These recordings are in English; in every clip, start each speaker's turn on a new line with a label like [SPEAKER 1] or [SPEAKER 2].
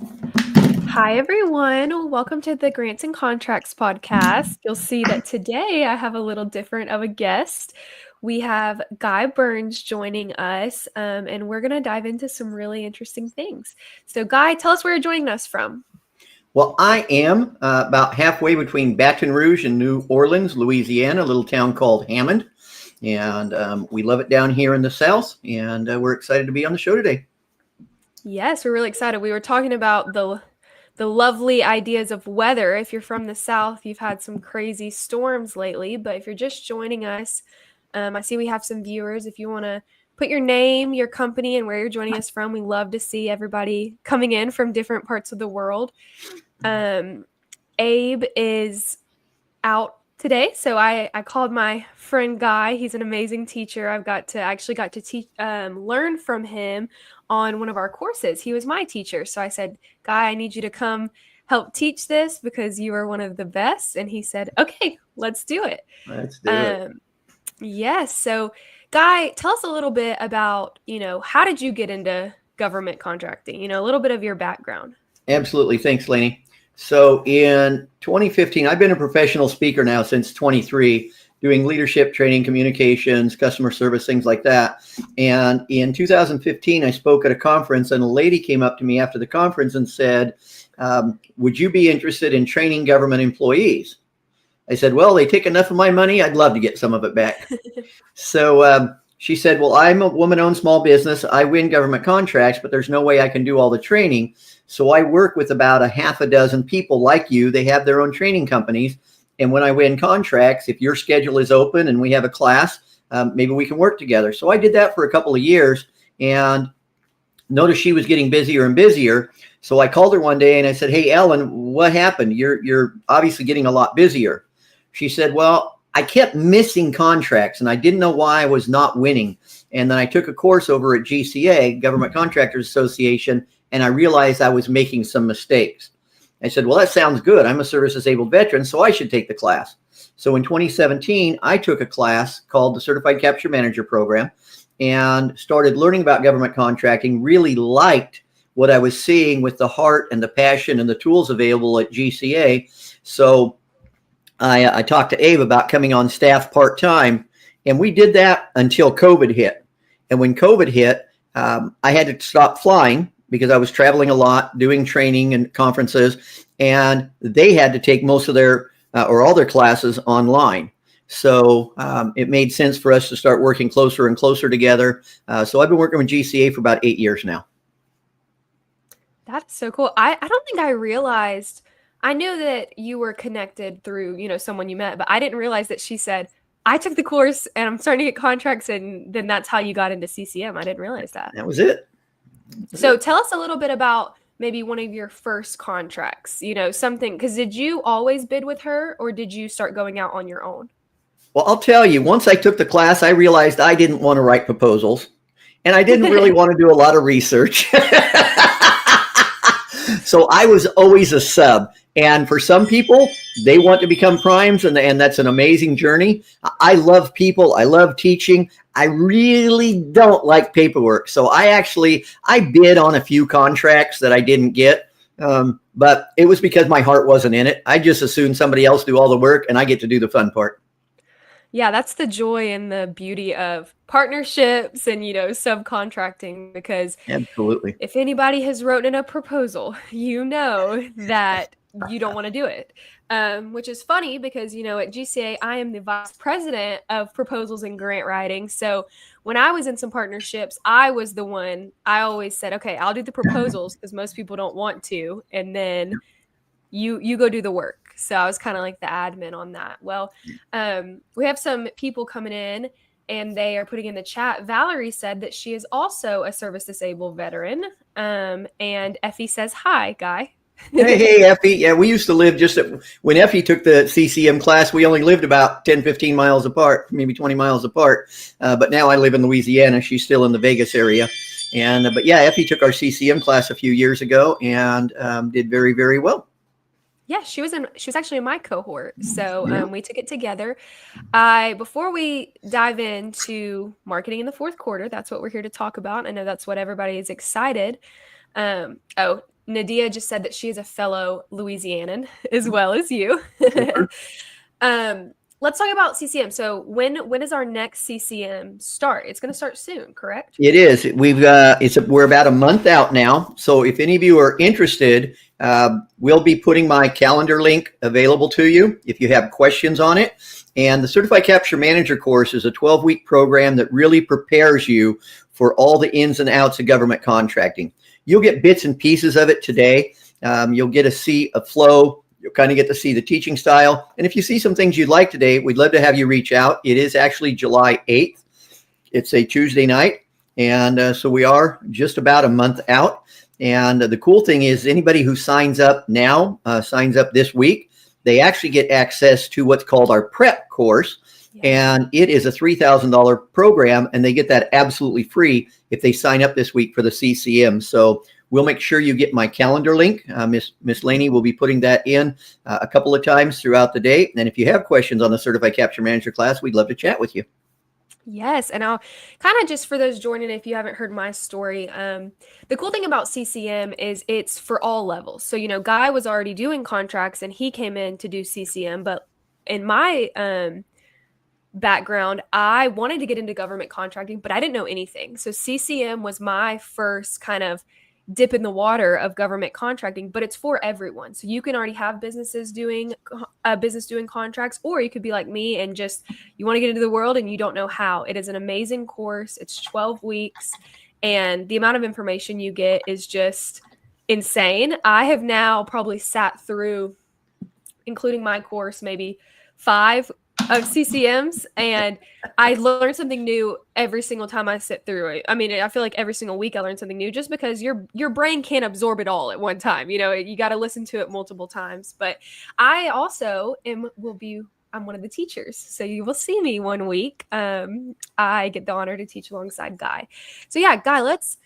[SPEAKER 1] Hi, everyone. Welcome to the Grants and Contracts podcast. You'll see that today I have a little different of a guest. We have Guy Burns joining us, and we're going to dive into some really interesting things. So, Guy, tell us where you're joining us from.
[SPEAKER 2] Well, I am about halfway between Baton Rouge and New Orleans, Louisiana, a little town called Hammond. And we love it down here in the South. And we're excited to be on the show today.
[SPEAKER 1] Yes, we're really excited. We were talking about the lovely ideas of weather. If you're from the South, you've had some crazy storms lately, but if you're just joining us, I see we have some viewers. If you want to put your name, your company, and where you're joining us from, we love to see everybody coming in from different parts of the world. Abe is out today, so I called my friend Guy. He's an amazing teacher. I've got to teach learn from him on one of our courses. He was my teacher, so I said, Guy, I need you to come help teach this because you are one of the best. And he said, okay, let's do it.
[SPEAKER 2] Let's do it.
[SPEAKER 1] Yes. So, Guy, tell us a little bit about, how did you get into government contracting? A little bit of your background.
[SPEAKER 2] Absolutely. Thanks, Lainey. So in 2015, I've been a professional speaker now since 23, doing leadership training, communications, customer service, things like that. And in 2015, I spoke at a conference, and a lady came up to me after the conference and said, would you be interested in training government employees? I said, well, they take enough of my money. I'd love to get some of it back. So she said, well, I'm a woman-owned small business. I win government contracts, but there's no way I can do all the training. So I work with about a half a dozen people like you. They have their own training companies. And when I win contracts, if your schedule is open and we have a class, maybe we can work together. So I did that for a couple of years and noticed she was getting busier and busier. So I called her one day and I said, hey, Ellen, what happened? You're obviously getting a lot busier. She said, well, I kept missing contracts and I didn't know why I was not winning. And then I took a course over at GCA, Government Contractors Association, and I realized I was making some mistakes. I said, well, that sounds good. I'm a service disabled veteran, so I should take the class. So in 2017, I took a class called the Certified Capture Manager Program and started learning about government contracting, really liked what I was seeing with the heart and the passion and the tools available at GCA. So I talked to Abe about coming on staff part-time, and we did that until COVID hit. And when COVID hit, I had to stop flying because I was traveling a lot, doing training and conferences, and they had to take most of their or all their classes online. So it made sense for us to start working closer and closer together. So I've been working with GCA for about 8 years now.
[SPEAKER 1] That's so cool. I don't think I realized. I knew that you were connected through, someone you met, but I didn't realize that she said, I took the course and I'm starting to get contracts, and then that's how you got into CCM. I didn't realize that.
[SPEAKER 2] That was it.
[SPEAKER 1] So tell us a little bit about maybe one of your first contracts, something, because did you always bid with her or did you start going out on your own?
[SPEAKER 2] Well, I'll tell you, once I took the class, I realized I didn't want to write proposals and I didn't really want to do a lot of research. So I was always a sub. And for some people, they want to become primes, and that's an amazing journey. I love people. I love teaching. I really don't like paperwork. So I bid on a few contracts that I didn't get. But it was because my heart wasn't in it. I just assumed somebody else do all the work and I get to do the fun part.
[SPEAKER 1] Yeah, that's the joy and the beauty of partnerships and, subcontracting, because
[SPEAKER 2] Absolutely.
[SPEAKER 1] if anybody has written a proposal, you know that you don't want to do it. Which is funny because, at GCA, I am the vice president of proposals and grant writing. So when I was in some partnerships, I was the one, I always said, okay, I'll do the proposals because most people don't want to. And then you go do the work. So I was kind of like the admin on that. Well, we have some people coming in and they are putting in the chat. Valerie said that she is also a service disabled veteran. And Effie says, hi, Guy.
[SPEAKER 2] Hey, Effie. Yeah, we used to live when Effie took the CCM class, we only lived about 10, 15 miles apart, maybe 20 miles apart. But now I live in Louisiana. She's still in the Vegas area. But yeah, Effie took our CCM class a few years ago and did very, very well.
[SPEAKER 1] Yeah, she was actually in my cohort. So
[SPEAKER 2] Yeah.
[SPEAKER 1] we took it together. Before we dive into marketing in the fourth quarter, that's what we're here to talk about. I know that's what everybody is excited. Oh, Nadia just said that she is a fellow Louisianan as well as you. Let's talk about CCM. So when is our next CCM start? It's going to start soon, correct?
[SPEAKER 2] It is. We're about a month out now. So if any of you are interested, we'll be putting my calendar link available to you if you have questions on it. And the Certified Capture Manager course is a 12-week program that really prepares you for all the ins and outs of government contracting. You'll get bits and pieces of it today. You'll get to see a flow. You'll kind of get to see the teaching style. And if you see some things you'd like today, we'd love to have you reach out. It is actually July 8th. It's a Tuesday night. And so we are just about a month out. And the cool thing is anybody who signs up now, signs up this week, they actually get access to what's called our prep course. And it is a $3,000 program, and they get that absolutely free if they sign up this week for the CCM. So we'll make sure you get my calendar link. Miss Laney will be putting that in a couple of times throughout the day. And if you have questions on the Certified Capture Manager class, we'd love to chat with you.
[SPEAKER 1] Yes, and I'll kind of just for those joining, if you haven't heard my story, the cool thing about CCM is it's for all levels. So, Guy was already doing contracts and he came in to do CCM, but in my background, I wanted to get into government contracting, but I didn't know anything. So CCM was my first kind of dip in the water of government contracting, but it's for everyone. So you can already have businesses doing contracts, or you could be like me and just you want to get into the world and you don't know how. It is an amazing course. It's 12 weeks and the amount of information you get is just insane. I have now probably sat through, including my course, maybe 5 of CCMs, and I learn something new every single time I sit through it. I mean, I feel like every single week I learn something new just because your brain can't absorb it all at one time. You got to listen to it multiple times. But I also I'm one of the teachers. So you will see me one week. I get the honor to teach alongside Guy. So yeah, Guy, let's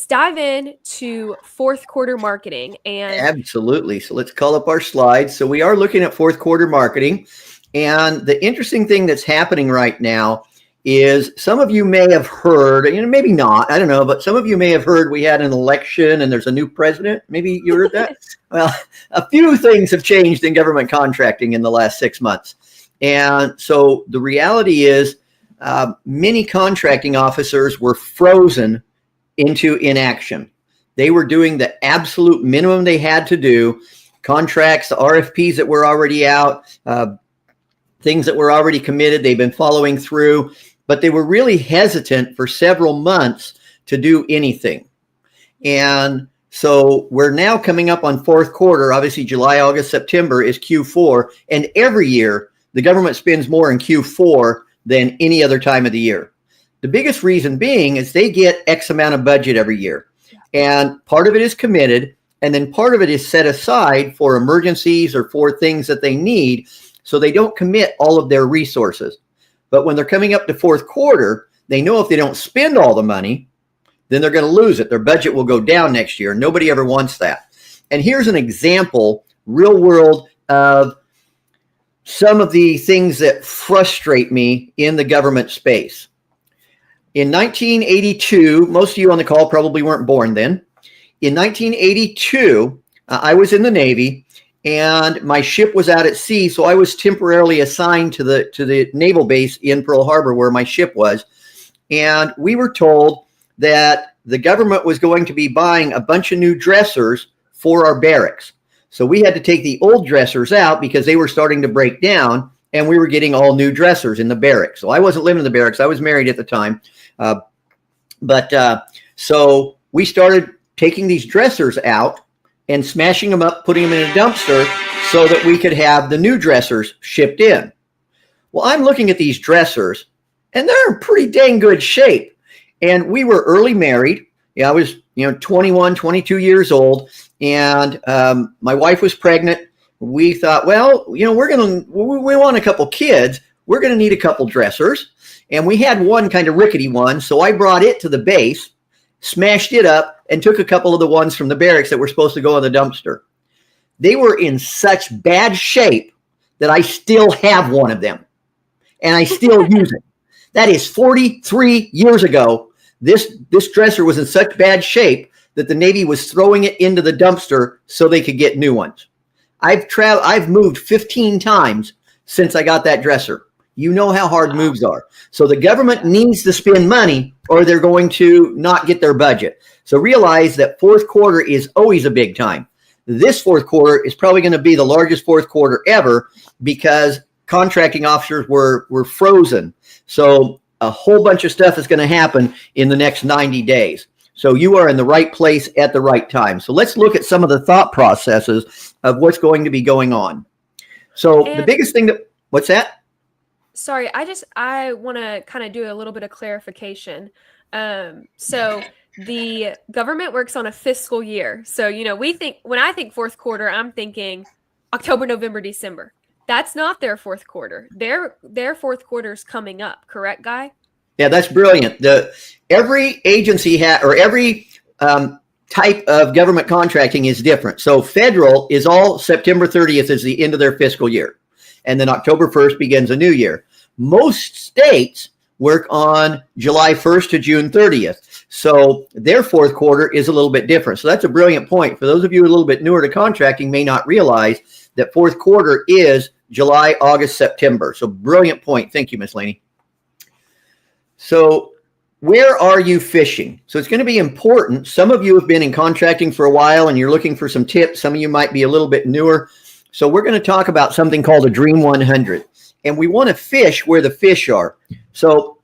[SPEAKER 1] dive in to fourth quarter marketing. And
[SPEAKER 2] absolutely. So let's call up our slides. So we are looking at fourth quarter marketing. And the interesting thing that's happening right now is some of you may have heard, maybe not, I don't know, but some of you may have heard we had an election and there's a new president. Maybe you heard that? Well, a few things have changed in government contracting in the last 6 months. And so the reality is many contracting officers were frozen into inaction. They were doing the absolute minimum they had to do. Contracts, the RFPs that were already out, things that were already committed, they've been following through, but they were really hesitant for several months to do anything. And so we're now coming up on fourth quarter. Obviously, July, August, September is Q4. And every year, the government spends more in Q4 than any other time of the year. The biggest reason being is they get X amount of budget every year. And part of it is committed, and then part of it is set aside for emergencies or for things that they need. So they don't commit all of their resources. But when they're coming up to fourth quarter, they know if they don't spend all the money, then they're going to lose it. Their budget will go down next year. Nobody ever wants that. And here's an example, real world, of some of the things that frustrate me in the government space. In 1982, most of you on the call probably weren't born then. In 1982, I was in the Navy. And my ship was out at sea, so I was temporarily assigned to the naval base in Pearl Harbor where my ship was. And we were told that the government was going to be buying a bunch of new dressers for our barracks. So we had to take the old dressers out because they were starting to break down, and we were getting all new dressers in the barracks. So I wasn't living in the barracks. I was married at the time. So we started taking these dressers out and smashing them up, putting them in a dumpster so that we could have the new dressers shipped in. Well, I'm looking at these dressers, and they're in pretty dang good shape. And we were early married. I was 21, 22 years old, and my wife was pregnant. We thought, well, we want a couple kids. We're going to need a couple dressers. And we had one kind of rickety one, so I brought it to the base, smashed it up, and took a couple of the ones from the barracks that were supposed to go in the dumpster. They were in such bad shape that I still have one of them, and I still use it. That is 43 years ago. This dresser was in such bad shape that the Navy was throwing it into the dumpster so they could get new ones. I've moved 15 times since I got that dresser. You know how hard moves are. So the government needs to spend money or they're going to not get their budget. So realize that fourth quarter is always a big time. This fourth quarter is probably going to be the largest fourth quarter ever because contracting officers were frozen. So a whole bunch of stuff is going to happen in the next 90 days. So you are in the right place at the right time. So let's look at some of the thought processes of what's going to be going on. So the biggest thing what's that?
[SPEAKER 1] Sorry, I want to kind of do a little bit of clarification. So the government works on a fiscal year. So, when I think fourth quarter, I'm thinking October, November, December. That's not their fourth quarter. Their fourth quarter is coming up. Correct, Guy?
[SPEAKER 2] Yeah, that's brilliant. Every agency or every type of government contracting is different. So federal is all September 30th is the end of their fiscal year. And then October 1st begins a new year. Most states work on July 1st to June 30th. So their fourth quarter is a little bit different. So that's a brilliant point. For those of you a little bit newer to contracting may not realize that fourth quarter is July, August, September. So brilliant point. Thank you, Ms. Laney. So where are you fishing? So it's going to be important. Some of you have been in contracting for a while and you're looking for some tips. Some of you might be a little bit newer. So we're going to talk about something called a Dream 100. And we want to fish where the fish are. So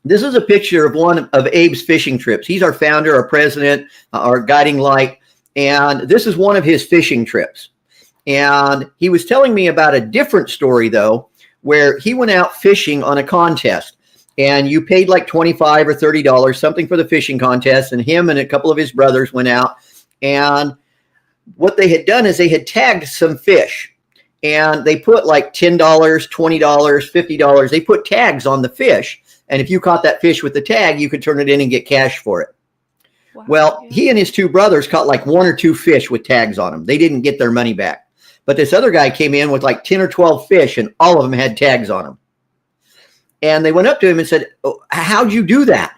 [SPEAKER 2] this is a picture of one of Abe's fishing trips. He's our founder, our president, our guiding light. And this is one of his fishing trips. And he was telling me about a different story, though, where he went out fishing on a contest. And you paid like $25 or $30, something for the fishing contest. And him and a couple of his brothers went out. And what they had done is they had tagged some fish. And they put like $10, $20, $50. They put tags on the fish. And if you caught that fish with the tag, you could turn it in and get cash for it. Wow. Well, he and his two brothers caught like 1 or 2 fish with tags on them. They didn't get their money back. But this other guy came in with like 10 or 12 fish, and all of them had tags on them. And they went up to him and said, "Oh, how'd you do that?"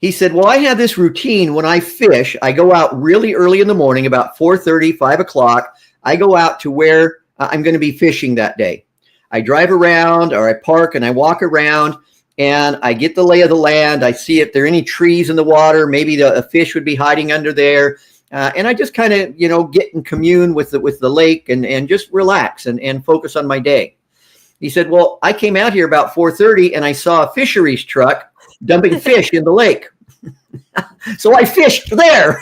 [SPEAKER 2] He said, "Well, I have this routine when I fish. I go out really early in the morning, about 4:30, 5 o'clock. I go out to where I'm going to be fishing that day. I drive around or I park and I walk around and I get the lay of the land. I see if there are any trees in the water. Maybe a fish would be hiding under there. And I just kind of, get in commune with the lake and just relax and focus on my day." He said, "Well, I came out here about 4:30 and I saw a fisheries truck dumping fish in the lake. So I fished there."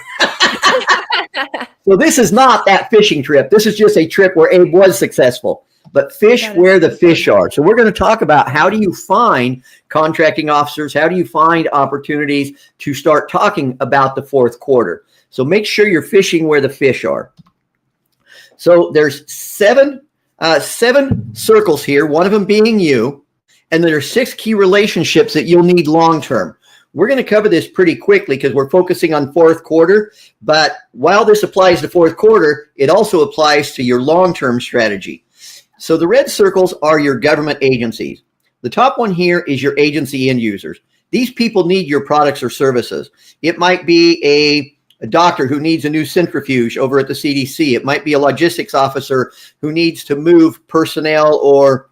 [SPEAKER 2] So this is not that fishing trip. This is just a trip where Abe was successful. But fish where the fish are. So we're going to talk about how do you find contracting officers? How do you find opportunities to start talking about the fourth quarter? So make sure you're fishing where the fish are. So there's seven circles here, one of them being you, and there are 6 key relationships that you'll need long-term. We're going to cover this pretty quickly because we're focusing on fourth quarter, but while this applies to fourth quarter, it also applies to your long-term strategy. So the red circles are your government agencies. The top one here is your agency end users. These people need your products or services. It might be a doctor who needs a new centrifuge over at the CDC. It might be a logistics officer who needs to move personnel or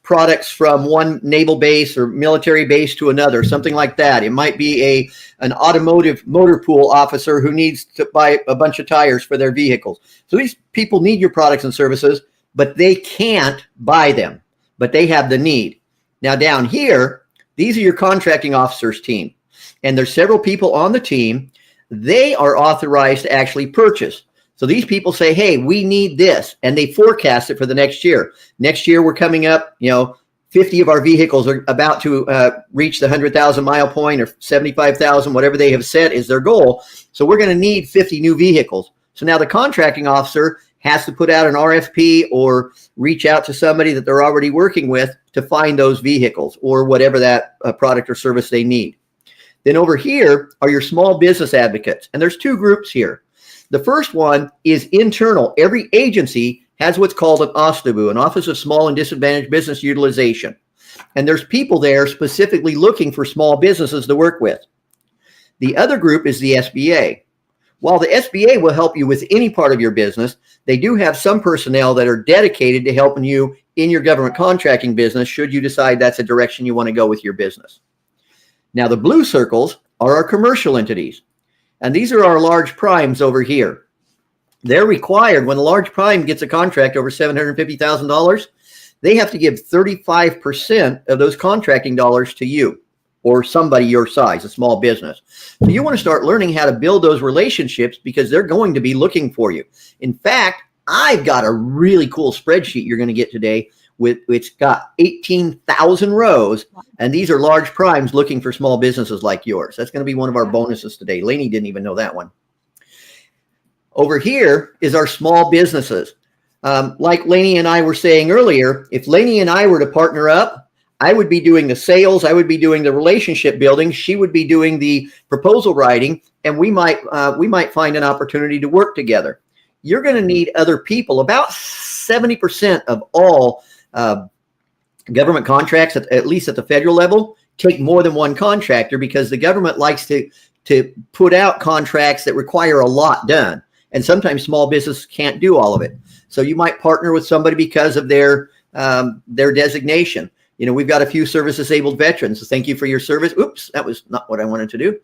[SPEAKER 2] products from one naval base or military base to another, something like that. It might be an automotive motor pool officer who needs to buy a bunch of tires for their vehicles. So these people need your products and services, but they can't buy them, but they have the need. Now down here, these are your contracting officers team. And there's several people on the team. They are authorized to actually purchase. So these people say, "Hey, we need this," and they forecast it for the next year. Next year, we're coming up, 50 of our vehicles are about to reach the 100,000 mile point or 75,000, whatever they have set is their goal. So we're going to need 50 new vehicles. So now the contracting officer has to put out an RFP or reach out to somebody that they're already working with to find those vehicles or whatever that product or service they need. Then over here are your small business advocates. And there's 2 groups here. The first one is internal. Every agency has what's called an OSTBU, an Office of Small and Disadvantaged Business Utilization. And there's people there specifically looking for small businesses to work with. The other group is the SBA. While the SBA will help you with any part of your business, they do have some personnel that are dedicated to helping you in your government contracting business should you decide that's a direction you want to go with your business. Now, the blue circles are our commercial entities, and these are our large primes over here. They're required when a large prime gets a contract over $750,000, they have to give 35% of those contracting dollars to you or somebody your size, a small business. So you want to start learning how to build those relationships because they're going to be looking for you. In fact, I've got a really cool spreadsheet you're going to get today it's got 18,000 rows, and these are large primes looking for small businesses like yours. That's going to be one of our bonuses today. Lainey didn't even know that one. Over here is our small businesses. Like Lainey and I were saying earlier, if Lainey and I were to partner up, I would be doing the sales, I would be doing the relationship building, she would be doing the proposal writing, and we might find an opportunity to work together. You're going to need other people. About 70% of all government contracts, at least at the federal level, take more than one contractor because the government likes to put out contracts that require a lot done. And sometimes small business can't do all of it. So you might partner with somebody because of their designation. You know, we've got a few service-disabled veterans. So thank you for your service. Oops, that was not what I wanted to do.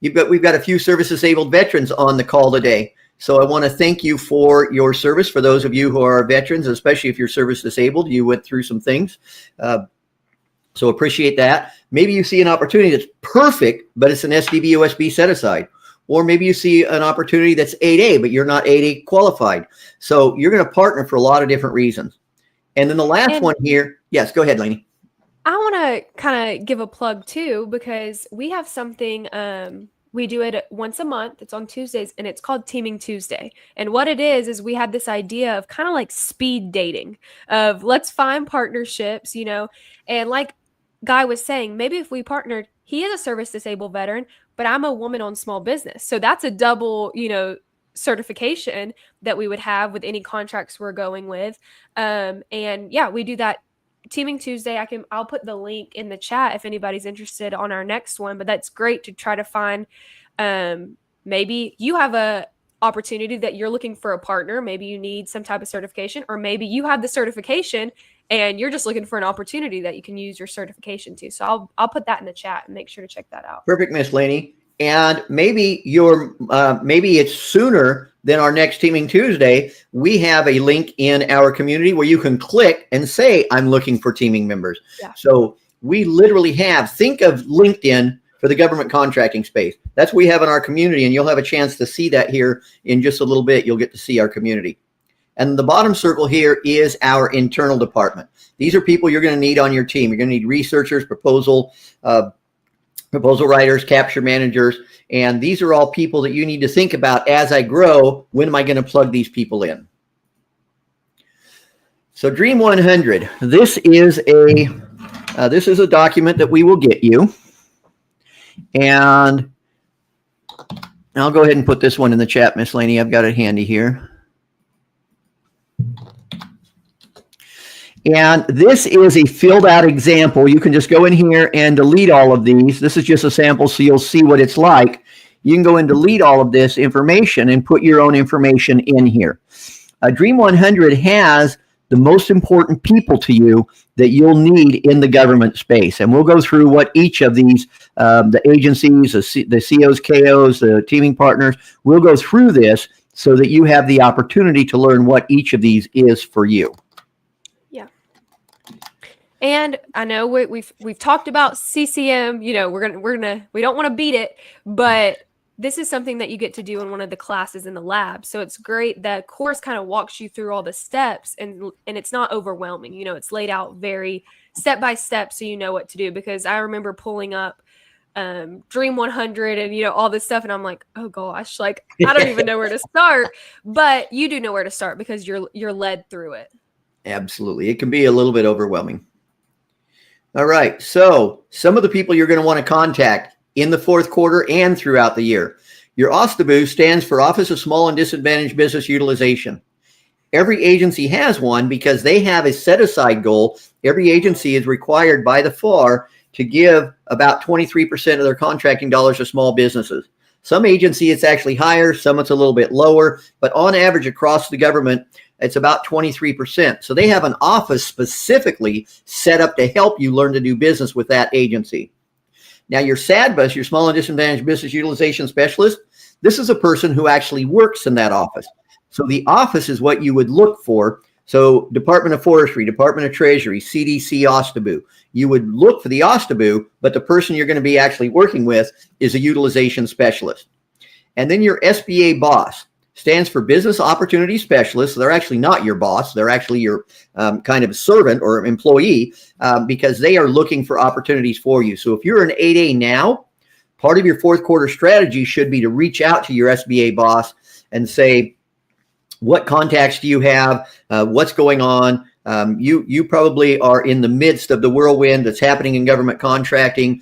[SPEAKER 2] We've got a few service-disabled veterans on the call today. So I want to thank you for your service. For those of you who are veterans, especially if you're service-disabled, you went through some things. So appreciate that. Maybe you see an opportunity that's perfect, but it's an SDVOSB set-aside. Or maybe you see an opportunity that's 8A, but you're not 8A qualified. So you're going to partner for a lot of different reasons. And then the last one here. Yes, go ahead, Lainey.
[SPEAKER 1] I want to kind of give a plug too, because we have something, we do it once a month. It's on Tuesdays, and it's called Teaming Tuesday. And what it is we had this idea of kind of like speed dating, of let's find partnerships, you know, and like Guy was saying, maybe if we partnered, he is a service-disabled veteran, but I'm a woman-owned small business. So that's a double, you know, certification that we would have with any contracts we're going with. And yeah, we do that Teaming Tuesday. I'll put the link in the chat if anybody's interested on our next one, but that's great to try to find, maybe you have a opportunity that you're looking for a partner. Maybe you need some type of certification, or maybe you have the certification and you're just looking for an opportunity that you can use your certification to. So I'll put that in the chat and make sure to check that out.
[SPEAKER 2] Perfect, Miss Lainey. And maybe maybe it's sooner than our next Teaming Tuesday. We have a link in our community where you can click and say, I'm looking for teaming members. Yeah. So we literally think of LinkedIn for the government contracting space. That's what we have in our community, and you'll have a chance to see that here in just a little bit. You'll get to see our community. And the bottom circle here is our internal department. These are people you're going to need on your team. You're going to need researchers, proposal writers, capture managers, and these are all people that you need to think about as I grow. When am I going to plug these people in? So Dream 100. This is a document that we will get you, and I'll go ahead and put this one in the chat, Miss Lainey. I've got it handy here. And this is a filled out example. You can just go in here and delete all of these. This is just a sample, so you'll see what it's like. You can go and delete all of this information and put your own information in here. Dream 100 has the most important people to you that you'll need in the government space. And we'll go through what each of these, the agencies, the COs, KOs, the teaming partners, we'll go through this so that you have the opportunity to learn what each of these is for you.
[SPEAKER 1] And I know we've talked about CCM, you know, we don't want to beat it, but this is something that you get to do in one of the classes in the lab. So it's great. The course kind of walks you through all the steps, and it's not overwhelming. You know, it's laid out very step by step, so you know what to do. Because I remember pulling up Dream 100 and, you know, all this stuff, and I'm like, oh gosh, like I don't even know where to start. But you do know where to start because you're led through it. Absolutely.
[SPEAKER 2] It can be a little bit overwhelming. All right. So some of the people you're going to want to contact in the fourth quarter and throughout the year. Your OSTBU stands for Office of Small and Disadvantaged Business Utilization. Every agency has one because they have a set-aside goal. Every agency is required by the FAR to give about 23% of their contracting dollars to small businesses. Some agency it's actually higher, some it's a little bit lower, but on average across the government, it's about 23%. So they have an office specifically set up to help you learn to do business with that agency. Now your SADBUS, your Small and Disadvantaged Business Utilization Specialist, this is a person who actually works in that office. So the office is what you would look for. So Department of Forestry, Department of Treasury, CDC, OSTABU. You would look for the OSTABU, but the person you're going to be actually working with is a utilization specialist. And then your SBA boss stands for Business Opportunity Specialist. So they're actually not your boss. They're actually your kind of servant or employee because they are looking for opportunities for you. So if you're an 8A now, part of your fourth quarter strategy should be to reach out to your SBA boss and say, what contacts do you have? What's going on? You probably are in the midst of the whirlwind that's happening in government contracting.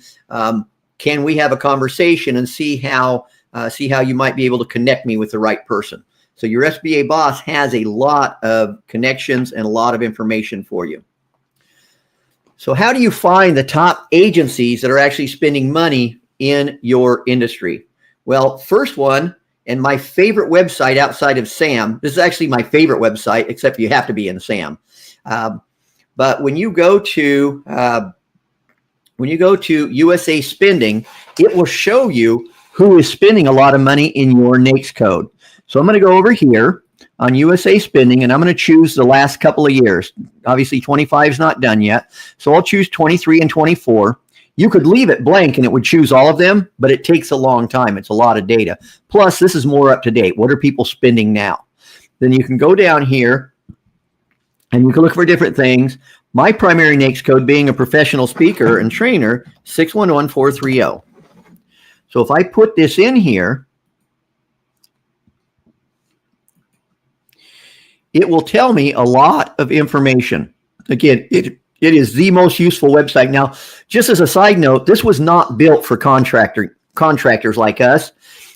[SPEAKER 2] Can we have a conversation and see how you might be able to connect me with the right person? So your SBA boss has a lot of connections and a lot of information for you. So how do you find the top agencies that are actually spending money in your industry? Well, first one, and my favorite website outside of SAM, this is actually my favorite website, except you have to be in SAM. But when you go to USA Spending, it will show you who is spending a lot of money in your NAICS code. So I'm going to go over here on USA Spending, and I'm going to choose the last couple of years. Obviously, 25 is not done yet. So I'll choose 23 and 24. You could leave it blank and it would choose all of them, but it takes a long time. It's a lot of data. Plus, this is more up to date. What are people spending now? Then you can go down here and you can look for different things. My primary NAICS code being a professional speaker and trainer, 611430. So if I put this in here, it will tell me a lot of information. Again, it is the most useful website. Now, just as a side note, this was not built for contractors like us.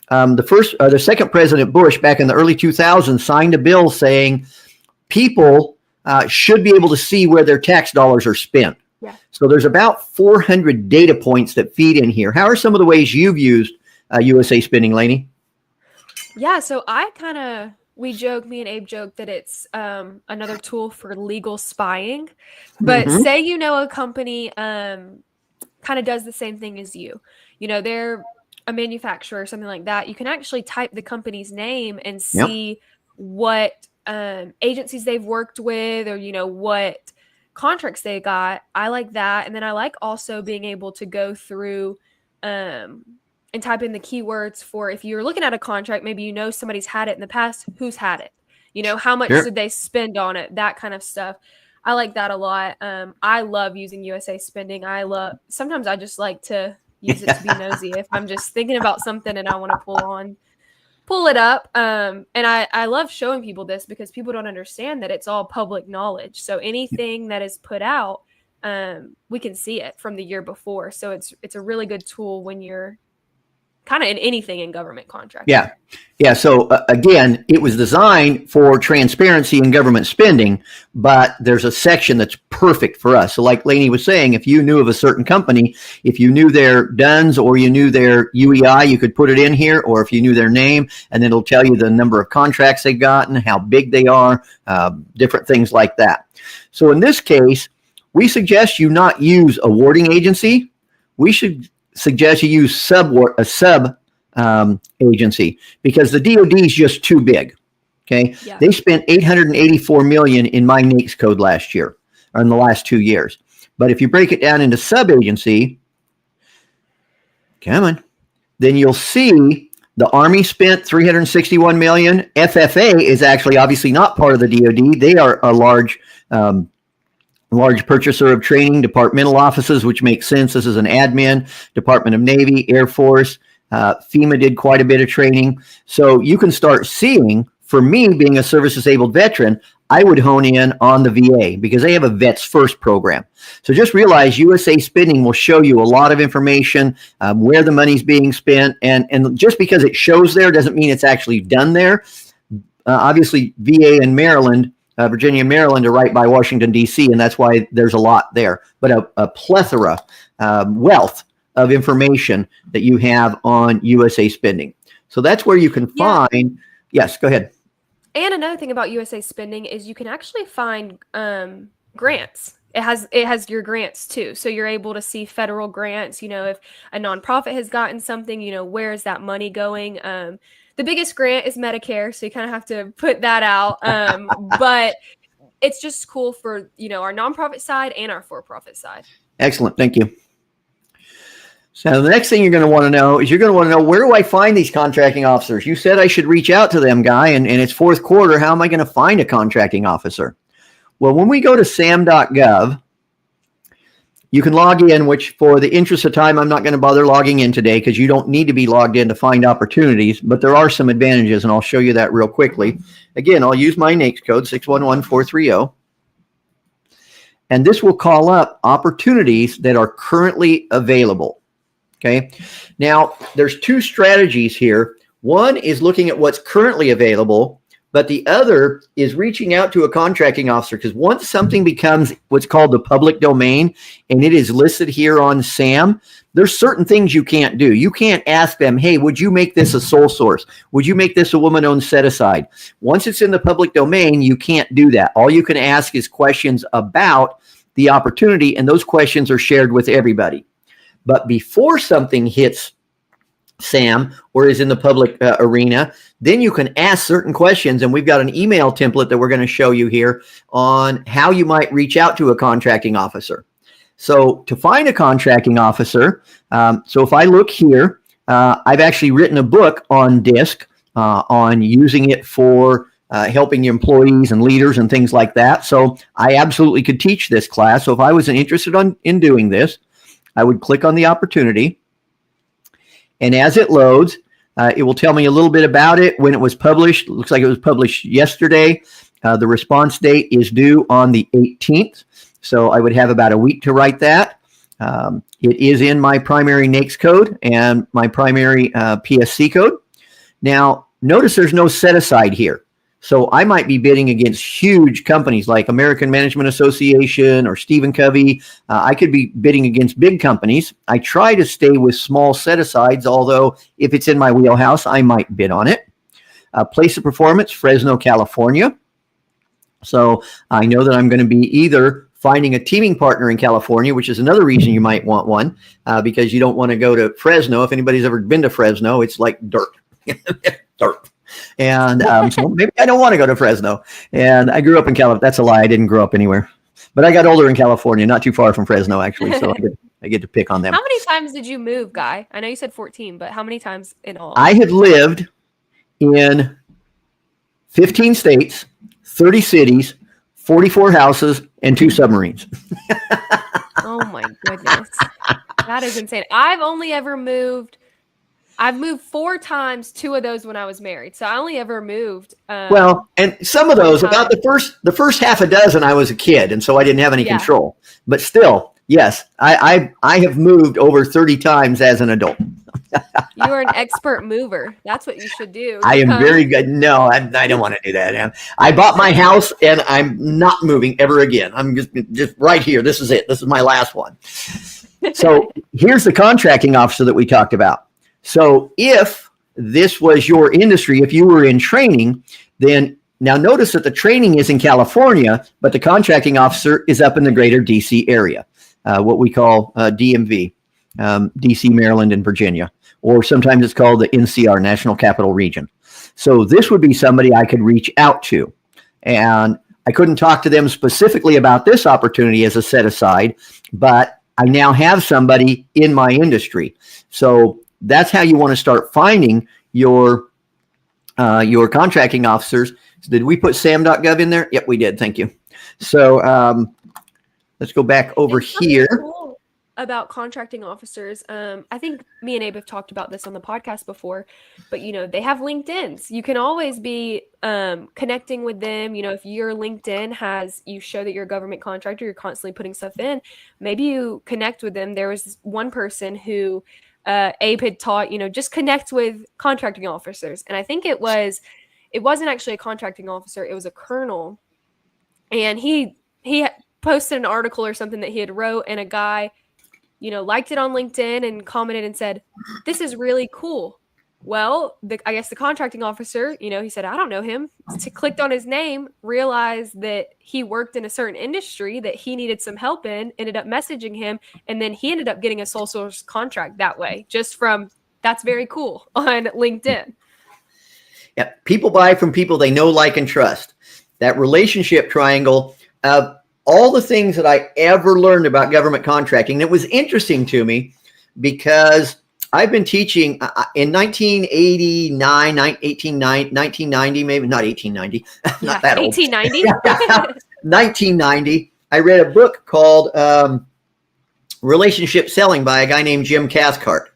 [SPEAKER 2] The second President Bush back in the early 2000s signed a bill saying people should be able to see where their tax dollars are spent. Yeah. So there's about 400 data points that feed in here. How are some of the ways you've used USA Spending, Lainey?
[SPEAKER 1] Yeah, so me and Abe joke that it's another tool for legal spying. But say you know a company kind of does the same thing as you. You know, they're a manufacturer or something like that. You can actually type the company's name and see what agencies they've worked with, or, you know, what contracts they got. I like that. And then I like also being able to go through and type in the keywords for, if you're looking at a contract, maybe you know somebody's had it in the past, who's had it, you know, how much did they spend on it, that kind of stuff. I like that a lot. I love using USA Spending. Sometimes I just like to use it to be nosy. If I'm just thinking about something and I want to pull it up. And I love showing people this because people don't understand that it's all public knowledge. So anything that is put out, we can see it from the year before. So it's a really good tool when you're kind of in anything in government contracting. Yeah. So again, it was designed for transparency in government spending, but there's a section that's perfect for us. So like Lainey was saying, if you knew of a certain company, if you knew their DUNS or you knew their UEI, you could put it in here, or if you knew their name, and then it'll tell you the number of contracts they've gotten, how big they are, different things like that. So in this case, we suggest you not use awarding agency. We should suggest you use a sub agency, because the DoD is just too big. Okay. Yeah. They spent $884 million in my NAICS code last year, or in the last 2 years. But if you break it down into sub agency, then you'll see the Army spent $361 million. FFA is actually obviously not part of the DoD. They are a large purchaser of training, departmental offices, which makes sense. This is an admin, Department of Navy, Air Force. FEMA did quite a bit of training. So you can start seeing, for me being a service-disabled veteran, I would hone in on the VA because they have a Vets First program. So just realize USA Spending will show you a lot of information, where the money's being spent. And just because it shows there doesn't mean it's actually done there. Obviously, VA in Maryland, Virginia and Maryland are right by Washington, D.C., and that's why there's a lot there. But a plethora
[SPEAKER 2] wealth of information that you have on USA spending. So that's where you can find. Yes, go ahead.
[SPEAKER 1] And another thing about USA spending is you can actually find grants. It has your grants too. So you're able to see federal grants, if a nonprofit has gotten something, where is that money going? The biggest grant is Medicare, so you kind of have to put that out. But it's just cool for, our nonprofit side and our for-profit side.
[SPEAKER 2] Excellent. Thank you. So the next thing you're going to want to know is where do I find these contracting officers? You said I should reach out to them, Guy, and it's fourth quarter. How am I going to find a contracting officer? Well, when we go to sam.gov, you can log in, which for the interest of time, I'm not going to bother logging in today because you don't need to be logged in to find opportunities, but there are some advantages, and I'll show you that real quickly. Again, I'll use my NAICS code, 611430. And this will call up opportunities that are currently available. Okay. Now, there's two strategies here. One is looking at what's currently available, but the other is reaching out to a contracting officer, because once something becomes what's called the public domain and it is listed here on SAM, there's certain things you can't do. You can't ask them, hey, would you make this a sole source? Would you make this a woman-owned set-aside? Once it's in the public domain, you can't do that. All you can ask is questions about the opportunity, and those questions are shared with everybody. But before something hits SAM or is in the public arena, then you can ask certain questions. And we've got an email template that we're going to show you here on how you might reach out to a contracting officer. So to find a contracting officer, so if I look here, I've actually written a book on DISC, on using it for helping employees and leaders and things like that. So I absolutely could teach this class. So if I was interested in doing this, I would click on the opportunity, and as it loads, it will tell me a little bit about it, when it was published. It looks like it was published yesterday. The response date is due on the 18th, so I would have about a week to write that. It is in my primary NAICS code and my primary PSC code. Now, notice there's no set aside here. So I might be bidding against huge companies like American Management Association or Stephen Covey. I could be bidding against big companies. I try to stay with small set-asides, although if it's in my wheelhouse, I might bid on it. Place of performance, Fresno, California. So I know that I'm going to be either finding a teaming partner in California, which is another reason you might want one, because you don't want to go to Fresno. If anybody's ever been to Fresno, it's like dirt. Dirt. And so maybe I don't want to go to Fresno. And I grew up in California. That's a lie. I didn't grow up anywhere. But I got older in California, not too far from Fresno, actually. So I get to pick on them.
[SPEAKER 1] How many times did you move, Guy? I know you said 14, but how many times in all?
[SPEAKER 2] I have lived in 15 states, 30 cities, 44 houses, and 2 submarines.
[SPEAKER 1] Oh, my goodness. That is insane. I've moved 4 times, 2 of those when I was married. So I only ever moved.
[SPEAKER 2] Well, and some of those, about the first half a dozen, I was a kid, and so I didn't have any control. But still, yes, I have moved over 30 times as an adult.
[SPEAKER 1] You are an expert mover. That's what you should do.
[SPEAKER 2] I am very good. No, I don't want to do that. I bought my house, and I'm not moving ever again. I'm just right here. This is it. This is my last one. So here's the contracting officer that we talked about. So if this was your industry, if you were in training, then now notice that the training is in California, but the contracting officer is up in the greater DC area, what we call DMV, DC, Maryland, and Virginia, or sometimes it's called the NCR, National Capital Region. So this would be somebody I could reach out to. And I couldn't talk to them specifically about this opportunity as a set aside, but I now have somebody in my industry. So that's how you want to start finding your contracting officers. So did we put sam.gov in there? Yep, we did. Thank you. So let's go back over here.
[SPEAKER 1] Cool about contracting officers. I think me and Abe have talked about this on the podcast before, but they have LinkedIns. You can always be connecting with them. If your LinkedIn you show that you're a government contractor, you're constantly putting stuff in, maybe you connect with them. There was one person who Abe had taught, just connect with contracting officers. And I think it wasn't actually a contracting officer. It was a colonel. And he posted an article or something that he had wrote, and a guy liked it on LinkedIn and commented and said, "This is really cool." Well, I guess the contracting officer, he said, "I don't know him." Clicked on his name, realized that he worked in a certain industry that he needed some help in, ended up messaging him, and then he ended up getting a sole source contract that way, just from "that's very cool" on LinkedIn.
[SPEAKER 2] Yeah, people buy from people they know, like, and trust. That relationship triangle. All the things that I ever learned about government contracting, it was interesting to me because I've been teaching in 1989, 1990, maybe not 1890, not that old.
[SPEAKER 1] 1890.
[SPEAKER 2] 1990, I read a book called Relationship Selling by a guy named Jim Cathcart.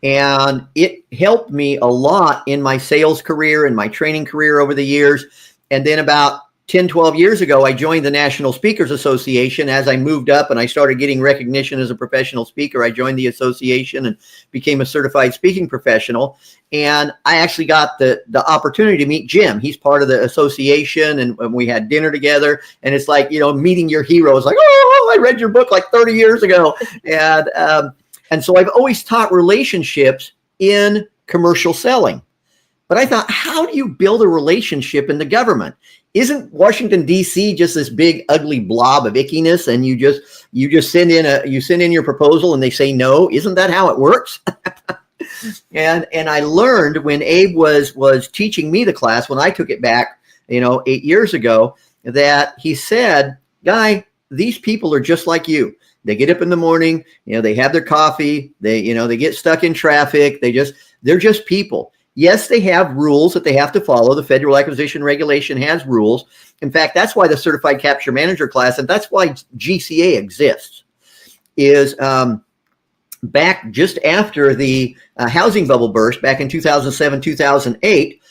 [SPEAKER 2] And it helped me a lot in my sales career and my training career over the years. And then about 10, 12 years ago, I joined the National Speakers Association. As I moved up and I started getting recognition as a professional speaker, I joined the association and became a certified speaking professional. And I actually got the opportunity to meet Jim. He's part of the association, and we had dinner together. And it's like, meeting your hero. It's like, oh, I read your book like 30 years ago. And so I've always taught relationships in commercial selling. But I thought, how do you build a relationship in the government? Isn't Washington, D.C. just this big, ugly blob of ickiness, and you just send in your proposal and they say no? Isn't that how it works? And I learned when Abe was teaching me the class, when I took it back, 8 years ago, that he said, "Guy, these people are just like you. They get up in the morning, they have their coffee, they get stuck in traffic. They're just people. Yes, they have rules that they have to follow. The Federal Acquisition Regulation has rules. In fact, that's why the Certified Capture Manager class, and that's why GCA exists, is back just after the housing bubble burst back in 2007, 2008,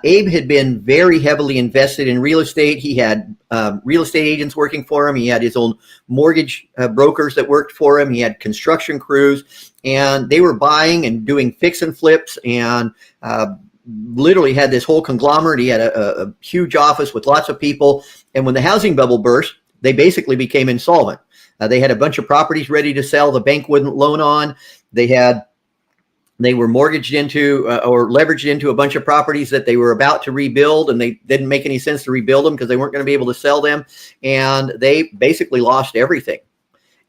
[SPEAKER 2] Abe had been very heavily invested in real estate. He had real estate agents working for him. He had his own mortgage brokers that worked for him. He had construction crews, and they were buying and doing fix and flips, and literally had this whole conglomerate. He had a huge office with lots of people. And when the housing bubble burst, they basically became insolvent. They had a bunch of properties ready to sell. The bank wouldn't loan on. They were mortgaged into or leveraged into a bunch of properties that they were about to rebuild, and they didn't make any sense to rebuild them because they weren't going to be able to sell them. And they basically lost everything.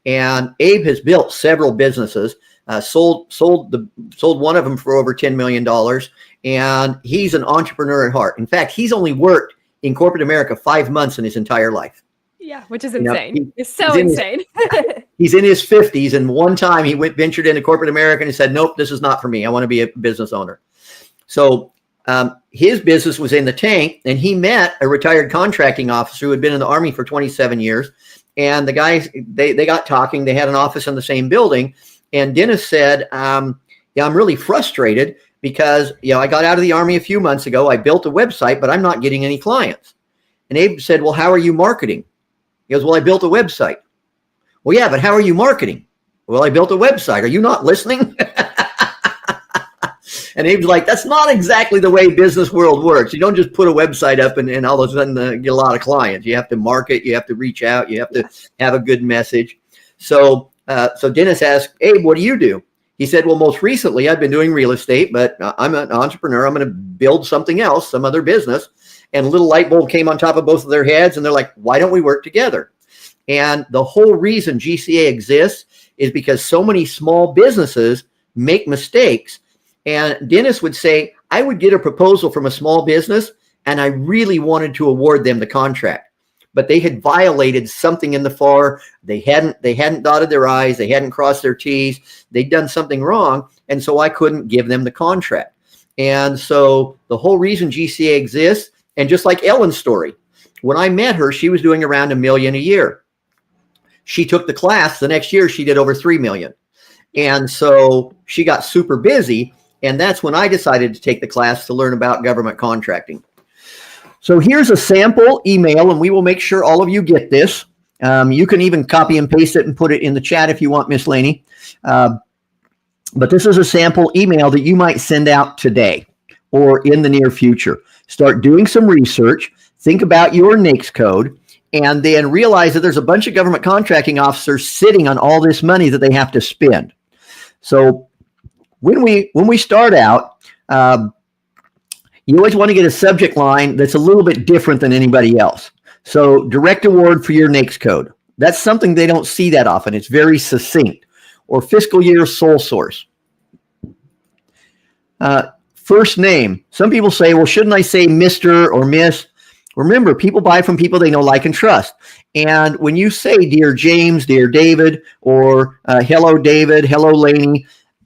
[SPEAKER 2] And Abe has built several businesses, sold one of them for over $10 million. And he's an entrepreneur at heart. In fact, he's only worked in corporate America 5 months in his entire life.
[SPEAKER 1] Yeah, which is insane. It's so insane.
[SPEAKER 2] He's in his 50s, and one time he ventured into corporate America and he said, "Nope, this is not for me. I want to be a business owner." So his business was in the tank, and he met a retired contracting officer who had been in the Army for 27 years. And the guys, they got talking. They had an office in the same building. And Dennis said, "I'm really frustrated because I got out of the Army a few months ago. I built a website, but I'm not getting any clients." And Abe said, "Well, how are you marketing?" He goes, "Well, I built a website." "Well, yeah, but how are you marketing?" "Well, I built a website. Are you not listening?" And Abe's like, "That's not exactly the way business world works. You don't just put a website up and all of a sudden get a lot of clients. You have to market. You have to reach out. You have to have a good message." So Dennis asked, "Abe, what do you do?" He said, "Well, most recently I've been doing real estate, but I'm an entrepreneur. I'm going to build something else, some other business." And a little light bulb came on top of both of their heads, and they're like, "Why don't we work together?" And the whole reason GCA exists is because so many small businesses make mistakes. And Dennis would say, I would get a proposal from a small business, and I really wanted to award them the contract, but they had violated something in the FAR. They hadn't dotted their I's. They hadn't crossed their T's. They'd done something wrong. And so I couldn't give them the contract. And so the whole reason GCA exists, and just like Ellen's story, when I met her, she was doing around $1 million a year. She took the class. The next year, she did over $3 million. And so she got super busy. And that's when I decided to take the class to learn about government contracting. So here's a sample email, and we will make sure all of you get this. You can even copy and paste it and put it in the chat if you want, Miss Laney. But this is a sample email that you might send out today or in the near future. Start doing some research. Think about your NAICS code and then realize that there's a bunch of government contracting officers sitting on all this money that they have to spend. So when we start out, you always want to get a subject line that's a little bit different than anybody else. So direct award for your NAICS code. That's something they don't see that often. It's very succinct. Or fiscal year sole source. First name. Some people say, well, shouldn't I say Mr. or Miss? Remember, people buy from people they know, like, and trust. And when you say, dear James, dear David, or hello, David, hello, Laney,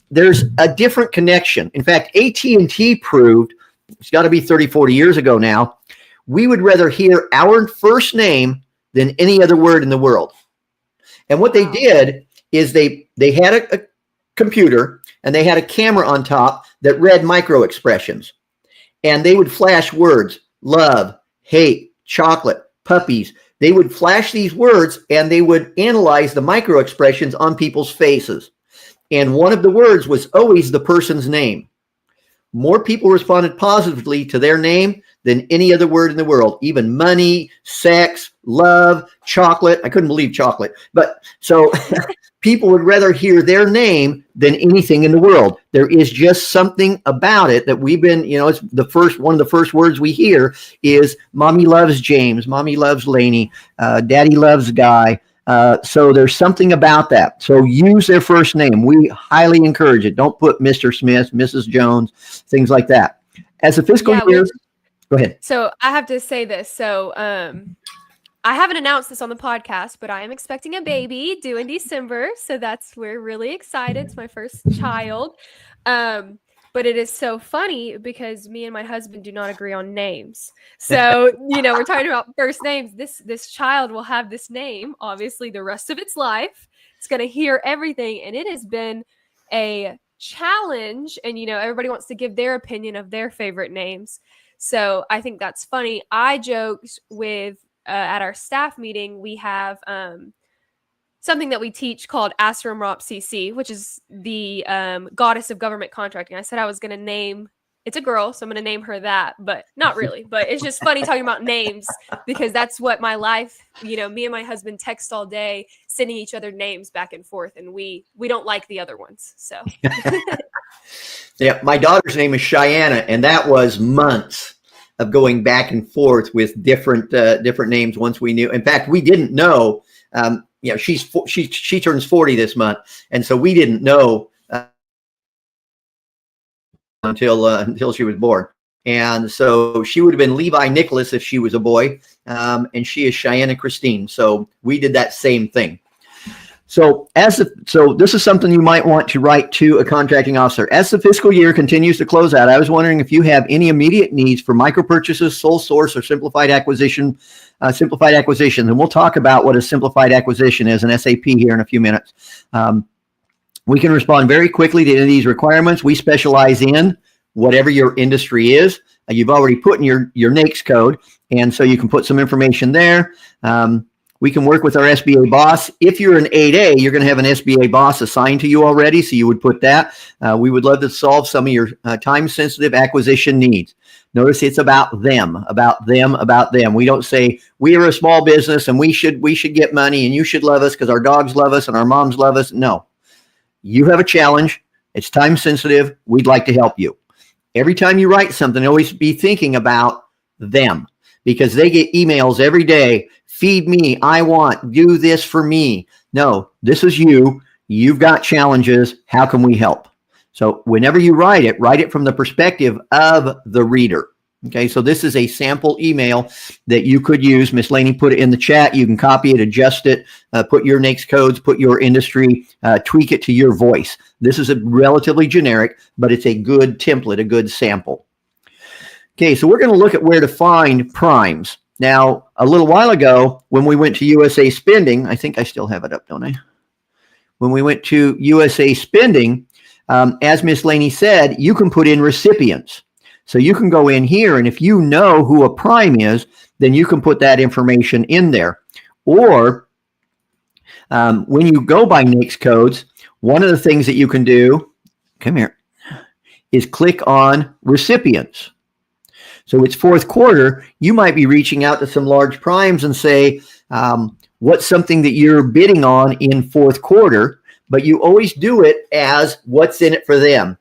[SPEAKER 2] there's a different connection. In fact, AT&T proved, it's got to be 30, 40 years ago now, we would rather hear our first name than any other word in the world. And what they did is they had a computer and they had a camera on top that read micro expressions. And they would flash words, love, hate, chocolate, puppies. They would flash these words and they would analyze the micro expressions on people's faces. And one of the words was always the person's name. More people responded positively to their name than any other word in the world, even money, sex, love, chocolate. I couldn't believe chocolate. But so people would rather hear their name than anything in the world. There is just something about it that we've been, it's one of the first words we hear is mommy loves James, mommy loves Laney, daddy loves Guy. So there's something about that. So use their first name. We highly encourage it. Don't put Mr. Smith, Mrs. Jones, things like that. As a fiscal year, go ahead.
[SPEAKER 1] So I have to say this. So I haven't announced this on the podcast, but I am expecting a baby due in December. So we're really excited. It's my first child. But it is so funny because me and my husband do not agree on names. So, we're talking about first names. This child will have this name, obviously, the rest of its life. It's going to hear everything. And it has been a challenge. And, everybody wants to give their opinion of their favorite names. So I think that's funny. I joked with, at our staff meeting, we have something that we teach called Asram Rop CC, which is the goddess of government contracting. I said I was going to name, it's a girl, so I'm going to name her that, but not really. But it's just funny talking about names because that's what my life, me and my husband text all day, sending each other names back and forth, and we don't like the other ones. So
[SPEAKER 2] yeah, my daughter's name is Cheyenne, and that was months of going back and forth with different names once we knew. In fact, we didn't know. She turns 40 this month, and so we didn't know until she was born. And so she would have been Levi Nicholas if she was a boy, and she is Cheyenne Christine. So we did that same thing. So this is something you might want to write to a contracting officer. As the fiscal year continues to close out, I was wondering if you have any immediate needs for micro purchases, sole source, or simplified acquisitions. And we'll talk about what a simplified acquisition is in SAP here in a few minutes. We can respond very quickly to any of these requirements. We specialize in whatever your industry is. You've already put in your NAICS code, and so you can put some information there. We can work with our SBA boss. If you're an 8A, you're going to have an SBA boss assigned to you already, so you would put that. We would love to solve some of your time-sensitive acquisition needs. Notice it's about them, about them, about them. We don't say, we are a small business and we should get money and you should love us because our dogs love us and our moms love us. No. You have a challenge. It's time-sensitive. We'd like to help you. Every time you write something, always be thinking about them because they get emails every day. Feed me. I want. Do this for me. No, this is you. You've got challenges. How can we help? So whenever you write it from the perspective of the reader. Okay, so this is a sample email that you could use. Miss Laney put it in the chat. You can copy it, adjust it, put your NAICS codes, put your industry, tweak it to your voice. This is a relatively generic, but it's a good template, a good sample. Okay, so we're going to look at where to find primes. Now, a little while ago, when we went to USA Spending, I think I still have it up, don't I? When we went to USA Spending, as Miss Laney said, you can put in recipients. So you can go in here, and if you know who a prime is, then you can put that information in there. Or when you go by NAICS codes, one of the things that you can do, come here, is click on recipients. So it's fourth quarter. You might be reaching out to some large primes and say, what's something that you're bidding on in fourth quarter? But you always do it as what's in it for them.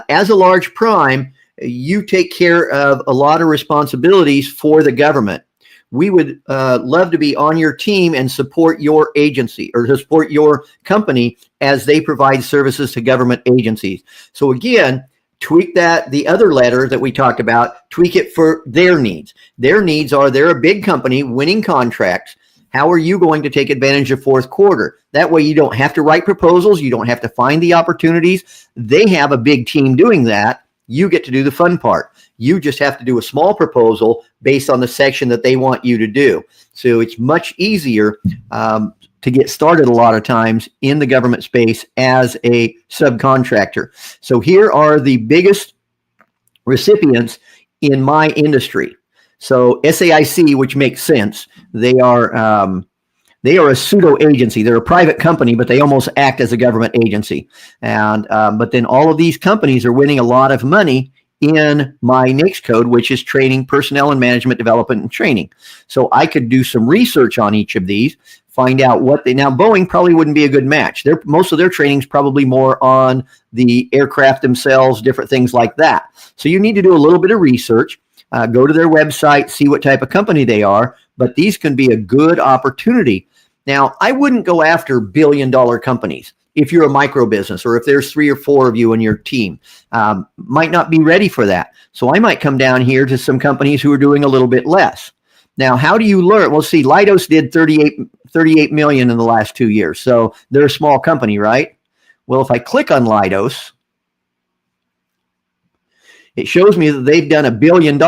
[SPEAKER 2] As a large prime, you take care of a lot of responsibilities for the government. We would love to be on your team and support your agency or to support your company as they provide services to government agencies. So again, tweak that, the other letter that we talked about, tweak it for their needs. Their needs are they're a big company winning contracts. How are you going to take advantage of fourth quarter? That way you don't have to write proposals. You don't have to find the opportunities. They have a big team doing that. You get to do the fun part. You just have to do a small proposal based on the section that they want you to do. So it's much easier to get started a lot of times in the government space as a subcontractor. So here are the biggest recipients in my industry. So SAIC, which makes sense, they are a pseudo agency. They're a private company, but they almost act as a government agency. And but then all of these companies are winning a lot of money in my NAICS code, which is training, personnel and management development and training. So I could do some research on each of these, find out what they, now Boeing probably wouldn't be a good match. Most of their training is probably more on the aircraft themselves, different things like that. So you need to do a little bit of research, go to their website, see what type of company they are, but these can be a good opportunity. Now, I wouldn't go after billion-dollar companies. If you're a micro business or if there's 3 or 4 of you in your team, might not be ready for that. So I might come down here to some companies who are doing a little bit less. Now, how do you learn? Well, see, Leidos did 38 million in the last 2 years. So they're a small company, right? Well, if I click on Leidos, it shows me that they've done $1 billion.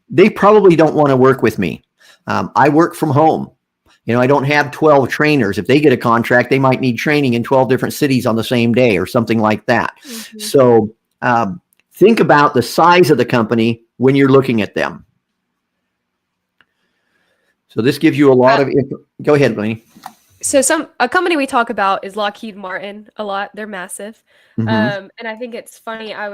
[SPEAKER 2] They probably don't want to work with me. I work from home. I don't have 12 trainers. If they get a contract, they might need training in 12 different cities on the same day or something like that. Mm-hmm. So think about the size of the company when you're looking at them. So this gives you a lot of info. Go ahead, Blaney.
[SPEAKER 1] So a company we talk about is Lockheed Martin a lot. They're massive. Mm-hmm. And I think it's funny. I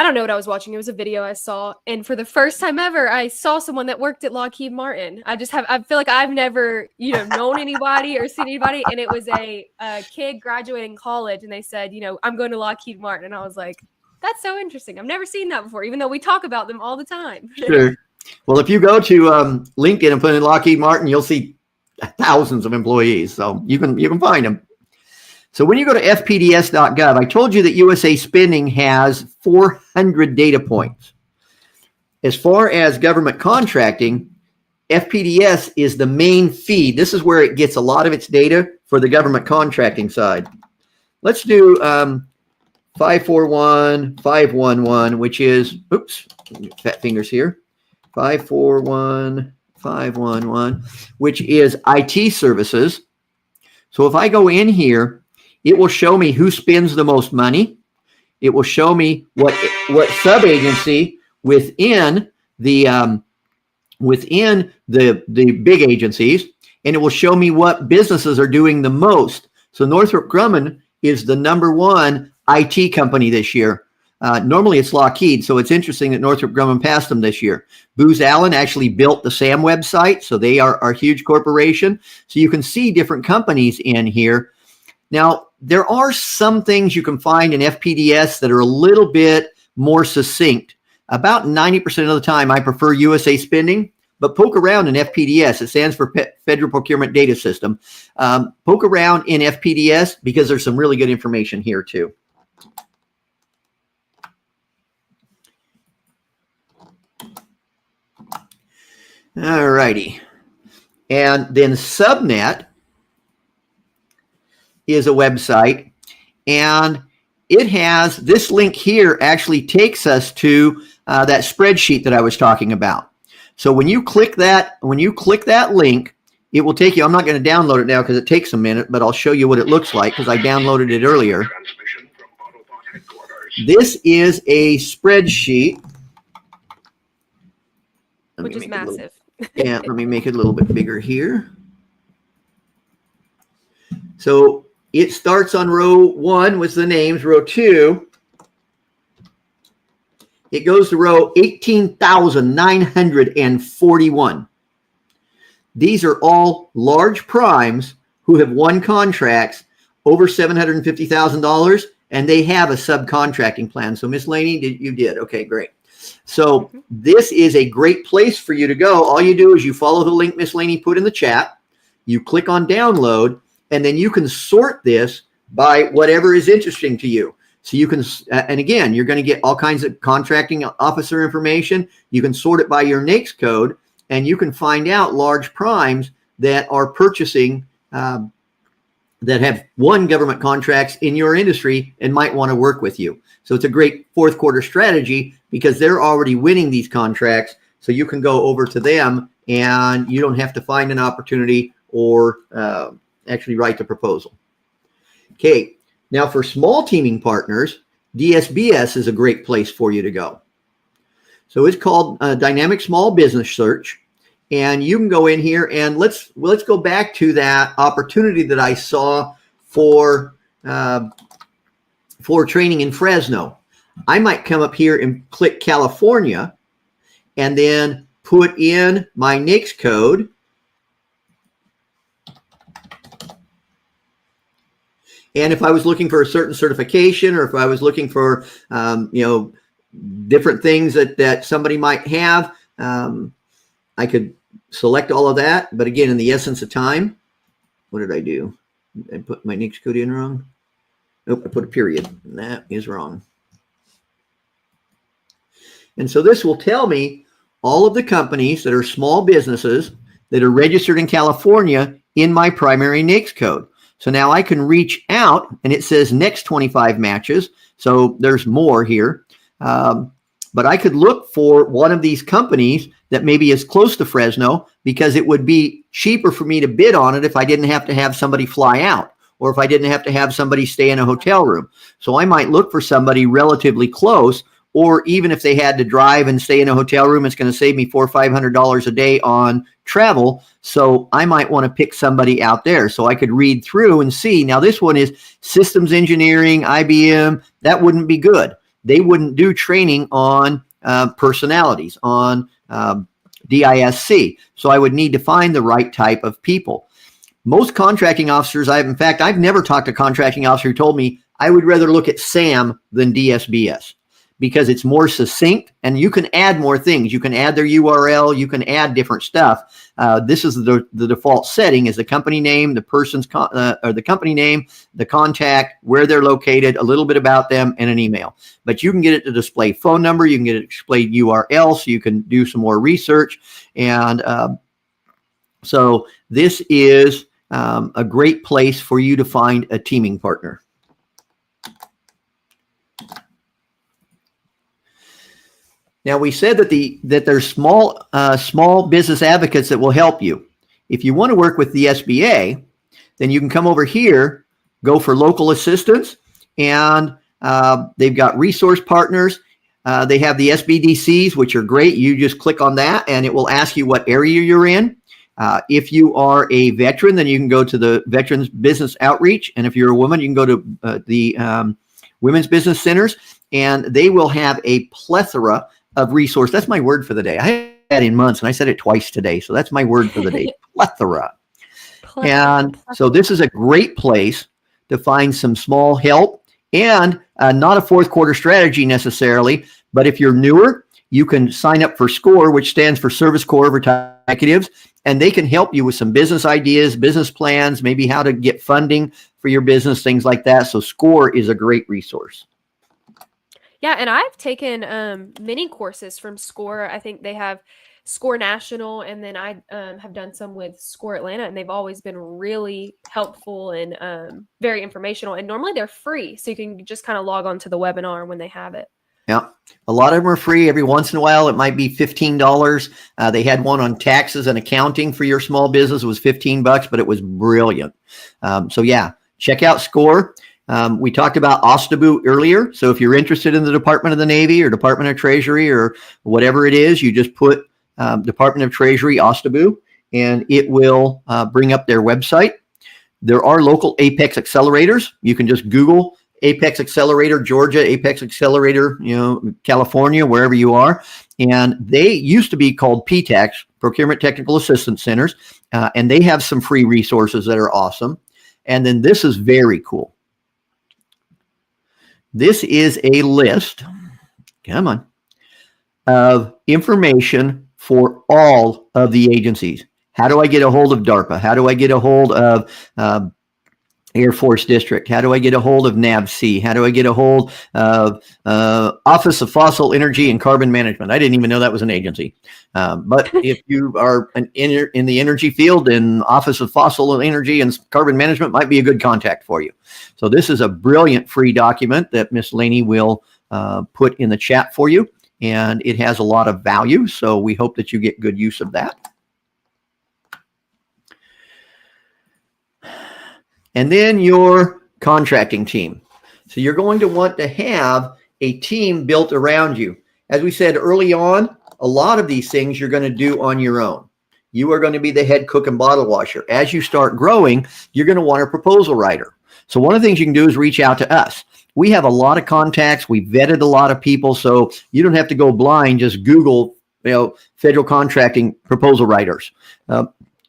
[SPEAKER 1] don't know what I was watching. It was a video I saw. And for the first time ever, I saw someone that worked at Lockheed Martin. I feel like I've never, known anybody or seen anybody. And it was a kid graduating college. And they said, I'm going to Lockheed Martin. And I was like, that's so interesting. I've never seen that before, even though we talk about them all the time.
[SPEAKER 2] Sure. Well, if you go to LinkedIn and put in Lockheed Martin, you'll see thousands of employees. So you can find them. So when you go to fpds.gov, I told you that USA Spending has 400 data points. As far as government contracting, FPDS is the main feed. This is where it gets a lot of its data for the government contracting side. Let's do 541511, which is, oops, fat fingers here. 541511, which is IT services. So if I go in here, it will show me who spends the most money. It will show me what sub-agency within the big agencies, and it will show me what businesses are doing the most. So Northrop Grumman is the #1 IT company this year. Normally it's Lockheed, so it's interesting that Northrop Grumman passed them this year. Booz Allen actually built the SAM website, so they are a huge corporation. So you can see different companies in here. Now, there are some things you can find in FPDS that are a little bit more succinct. About 90% of the time, I prefer USA Spending, but poke around in FPDS. It stands for Federal Procurement Data System. Poke around in FPDS because there's some really good information here too. All righty. And then Subnet is a website, and it has this link here actually takes us to that spreadsheet that I was talking about. So when you click that link, it will take you, I'm not going to download it now because it takes a minute, but I'll show you what it looks like because I downloaded it earlier. This is a spreadsheet.
[SPEAKER 1] Which is massive.
[SPEAKER 2] Yeah, let me make it a little bit bigger here. So it starts on row 1 with the names, row 2 it goes to row 18,941. These are all large primes who have won contracts over $750,000, and they have a subcontracting plan. So Miss Laney, you did. Okay, great. So this is a great place for you to go. All you do is you follow the link Miss Laney put in the chat. You click on download, and then you can sort this by whatever is interesting to you. So you can, and again, you're going to get all kinds of contracting officer information. You can sort it by your NAICS code, and you can find out large primes that are purchasing, that have won government contracts in your industry and might want to work with you. So it's a great fourth quarter strategy because they're already winning these contracts. So you can go over to them and you don't have to find an opportunity or actually write the proposal. Okay. Now for small teaming partners, DSBS is a great place for you to go. So it's called Dynamic Small Business Search. And you can go in here and let's go back to that opportunity that I saw for training in Fresno. I might come up here and click California and then put in my NAICS code. And if I was looking for a certain certification, or if I was looking for, different things that somebody might have, I could select all of that. But again, in the essence of time, what did I do? I put my NAICS code in wrong. Nope, I put a period. That is wrong. And so this will tell me all of the companies that are small businesses that are registered in California in my primary NAICS code. So now I can reach out, and it says next 25 matches. So there's more here. But I could look for one of these companies that maybe is close to Fresno, because it would be cheaper for me to bid on it if I didn't have to have somebody fly out, or if I didn't have to have somebody stay in a hotel room. So I might look for somebody relatively close, or even if they had to drive and stay in a hotel room, it's going to save me $400 or $500 a day on travel. So I might want to pick somebody out there so I could read through and see. Now this one is systems engineering, IBM. That wouldn't be good. They wouldn't do training on personalities, on DISC. So I would need to find the right type of people. Most contracting officers, I've never talked to a contracting officer who told me I would rather look at SAM than DSBS, because it's more succinct and you can add more things. You can add their URL, you can add different stuff. This is the default setting is the company name, the person's or the company name, the contact, where they're located, a little bit about them, and an email. But you can get it to display phone number, you can get it to display URL, so you can do some more research. And so this is a great place for you to find a teaming partner. Now, we said that there's small business advocates that will help you. If you want to work with the SBA, then you can come over here, go for local assistance, and they've got resource partners. They have the SBDCs, which are great. You just click on that, and it will ask you what area you're in. If you are a veteran, then you can go to the Veterans Business Outreach. And if you're a woman, you can go to the Women's Business Centers, and they will have a plethora of resource. That's my word for the day. I haven't had in months, and I said it twice today. So that's my word for the day, plethora. And so this is a great place to find some small help, and not a fourth quarter strategy necessarily, but if you're newer, you can sign up for SCORE, which stands for Service Corps Executives, and they can help you with some business ideas, business plans, maybe how to get funding for your business, things like that. So SCORE is a great resource.
[SPEAKER 1] Yeah, and I've taken many courses from SCORE. I think they have SCORE National, and then I have done some with SCORE Atlanta, and they've always been really helpful and very informational. And normally they're free, so you can just kind of log on to the webinar when they have it.
[SPEAKER 2] Yeah, a lot of them are free. Every once in a while, it might be $15. They had one on taxes and accounting for your small business. It was $15, but it was brilliant. So yeah, check out SCORE. We talked about OSTABU earlier. So if you're interested in the Department of the Navy or Department of Treasury or whatever it is, you just put Department of Treasury OSTABU, and it will bring up their website. There are local Apex accelerators. You can just Google Apex Accelerator, Georgia, Apex Accelerator, California, wherever you are. And they used to be called PTACs, Procurement Technical Assistance Centers. And they have some free resources that are awesome. And then this is very cool. This is a list, come on, of information for all of the agencies. How do I get a hold of DARPA? How do I get a hold of Air Force District? How do I get a hold of NAVC? How do I get a hold of Office of Fossil Energy and Carbon Management? I didn't even know that was an agency. But if you are in the energy field, then Office of Fossil Energy and Carbon Management might be a good contact for you. So this is a brilliant free document that Miss Laney will put in the chat for you. And it has a lot of value. So we hope that you get good use of that. And then your contracting team. So you're going to want to have a team built around you. As we said early on, a lot of these things you're going to do on your own. You are going to be the head cook and bottle washer. As you start growing, you're going to want a proposal writer. So one of the things you can do is reach out to us. We have a lot of contacts. We've vetted a lot of people, so you don't have to go blind. Just Google, federal contracting proposal writers.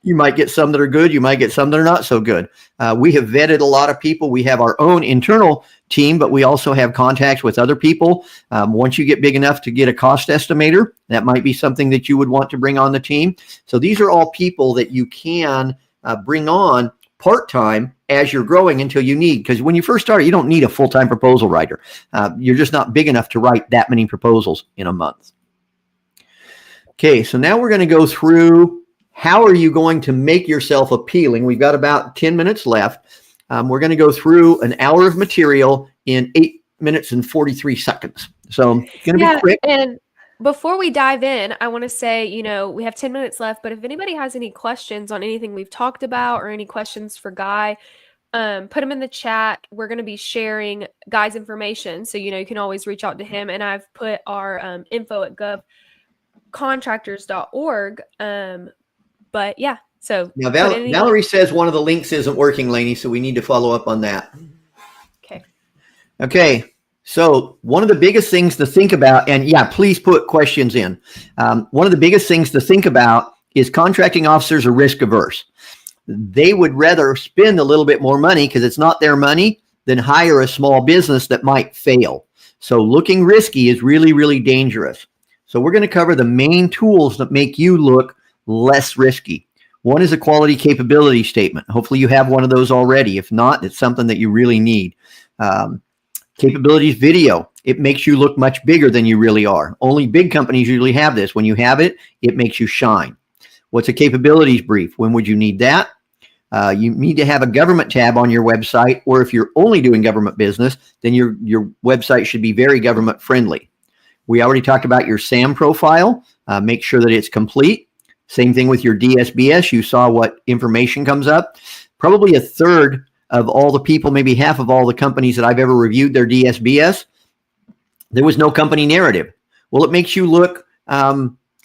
[SPEAKER 2] You might get some that are good. You might get some that are not so good. We have vetted a lot of people. We have our own internal team, but we also have contacts with other people. Once you get big enough to get a cost estimator, that might be something that you would want to bring on the team. So these are all people that you can bring on part-time as you're growing until you need, because when you first start, you don't need a full-time proposal writer. You're just not big enough to write that many proposals in a month. Okay, so now we're going to go through how are you going to make yourself appealing. We've got about 10 minutes left. We're going to go through an hour of material in 8 minutes and 43 seconds. So it's going to be quick.
[SPEAKER 1] And before we dive in, I want to say, we have 10 minutes left, but if anybody has any questions on anything we've talked about or any questions for Guy, put them in the chat. We're going to be sharing Guy's information. So, you can always reach out to him. And I've put our info at govcontractors.org. But yeah, so
[SPEAKER 2] now Valerie says one of the links isn't working, Laney, so we need to follow up on that. Okay. So one of the biggest things to think about, and yeah, please put questions in. One of the biggest things to think about is contracting officers are risk averse. They would rather spend a little bit more money because it's not their money than hire a small business that might fail. So looking risky is really, really dangerous. So we're going to cover the main tools that make you look less risky. One is a quality capability statement. Hopefully you have one of those already. If not, it's something that you really need. Capabilities video. It makes you look much bigger than you really are. Only big companies usually have this. When you have it, it makes you shine. What's a capabilities brief? When would you need that? You need to have a government tab on your website, or if you're only doing government business, then your website should be very government friendly. We already talked about your SAM profile. Make sure that it's complete. Same thing with your DSBS. You saw what information comes up. Probably a third of all the people, maybe half of all the companies that I've ever reviewed their DSBS, there was no company narrative. Well, it makes you look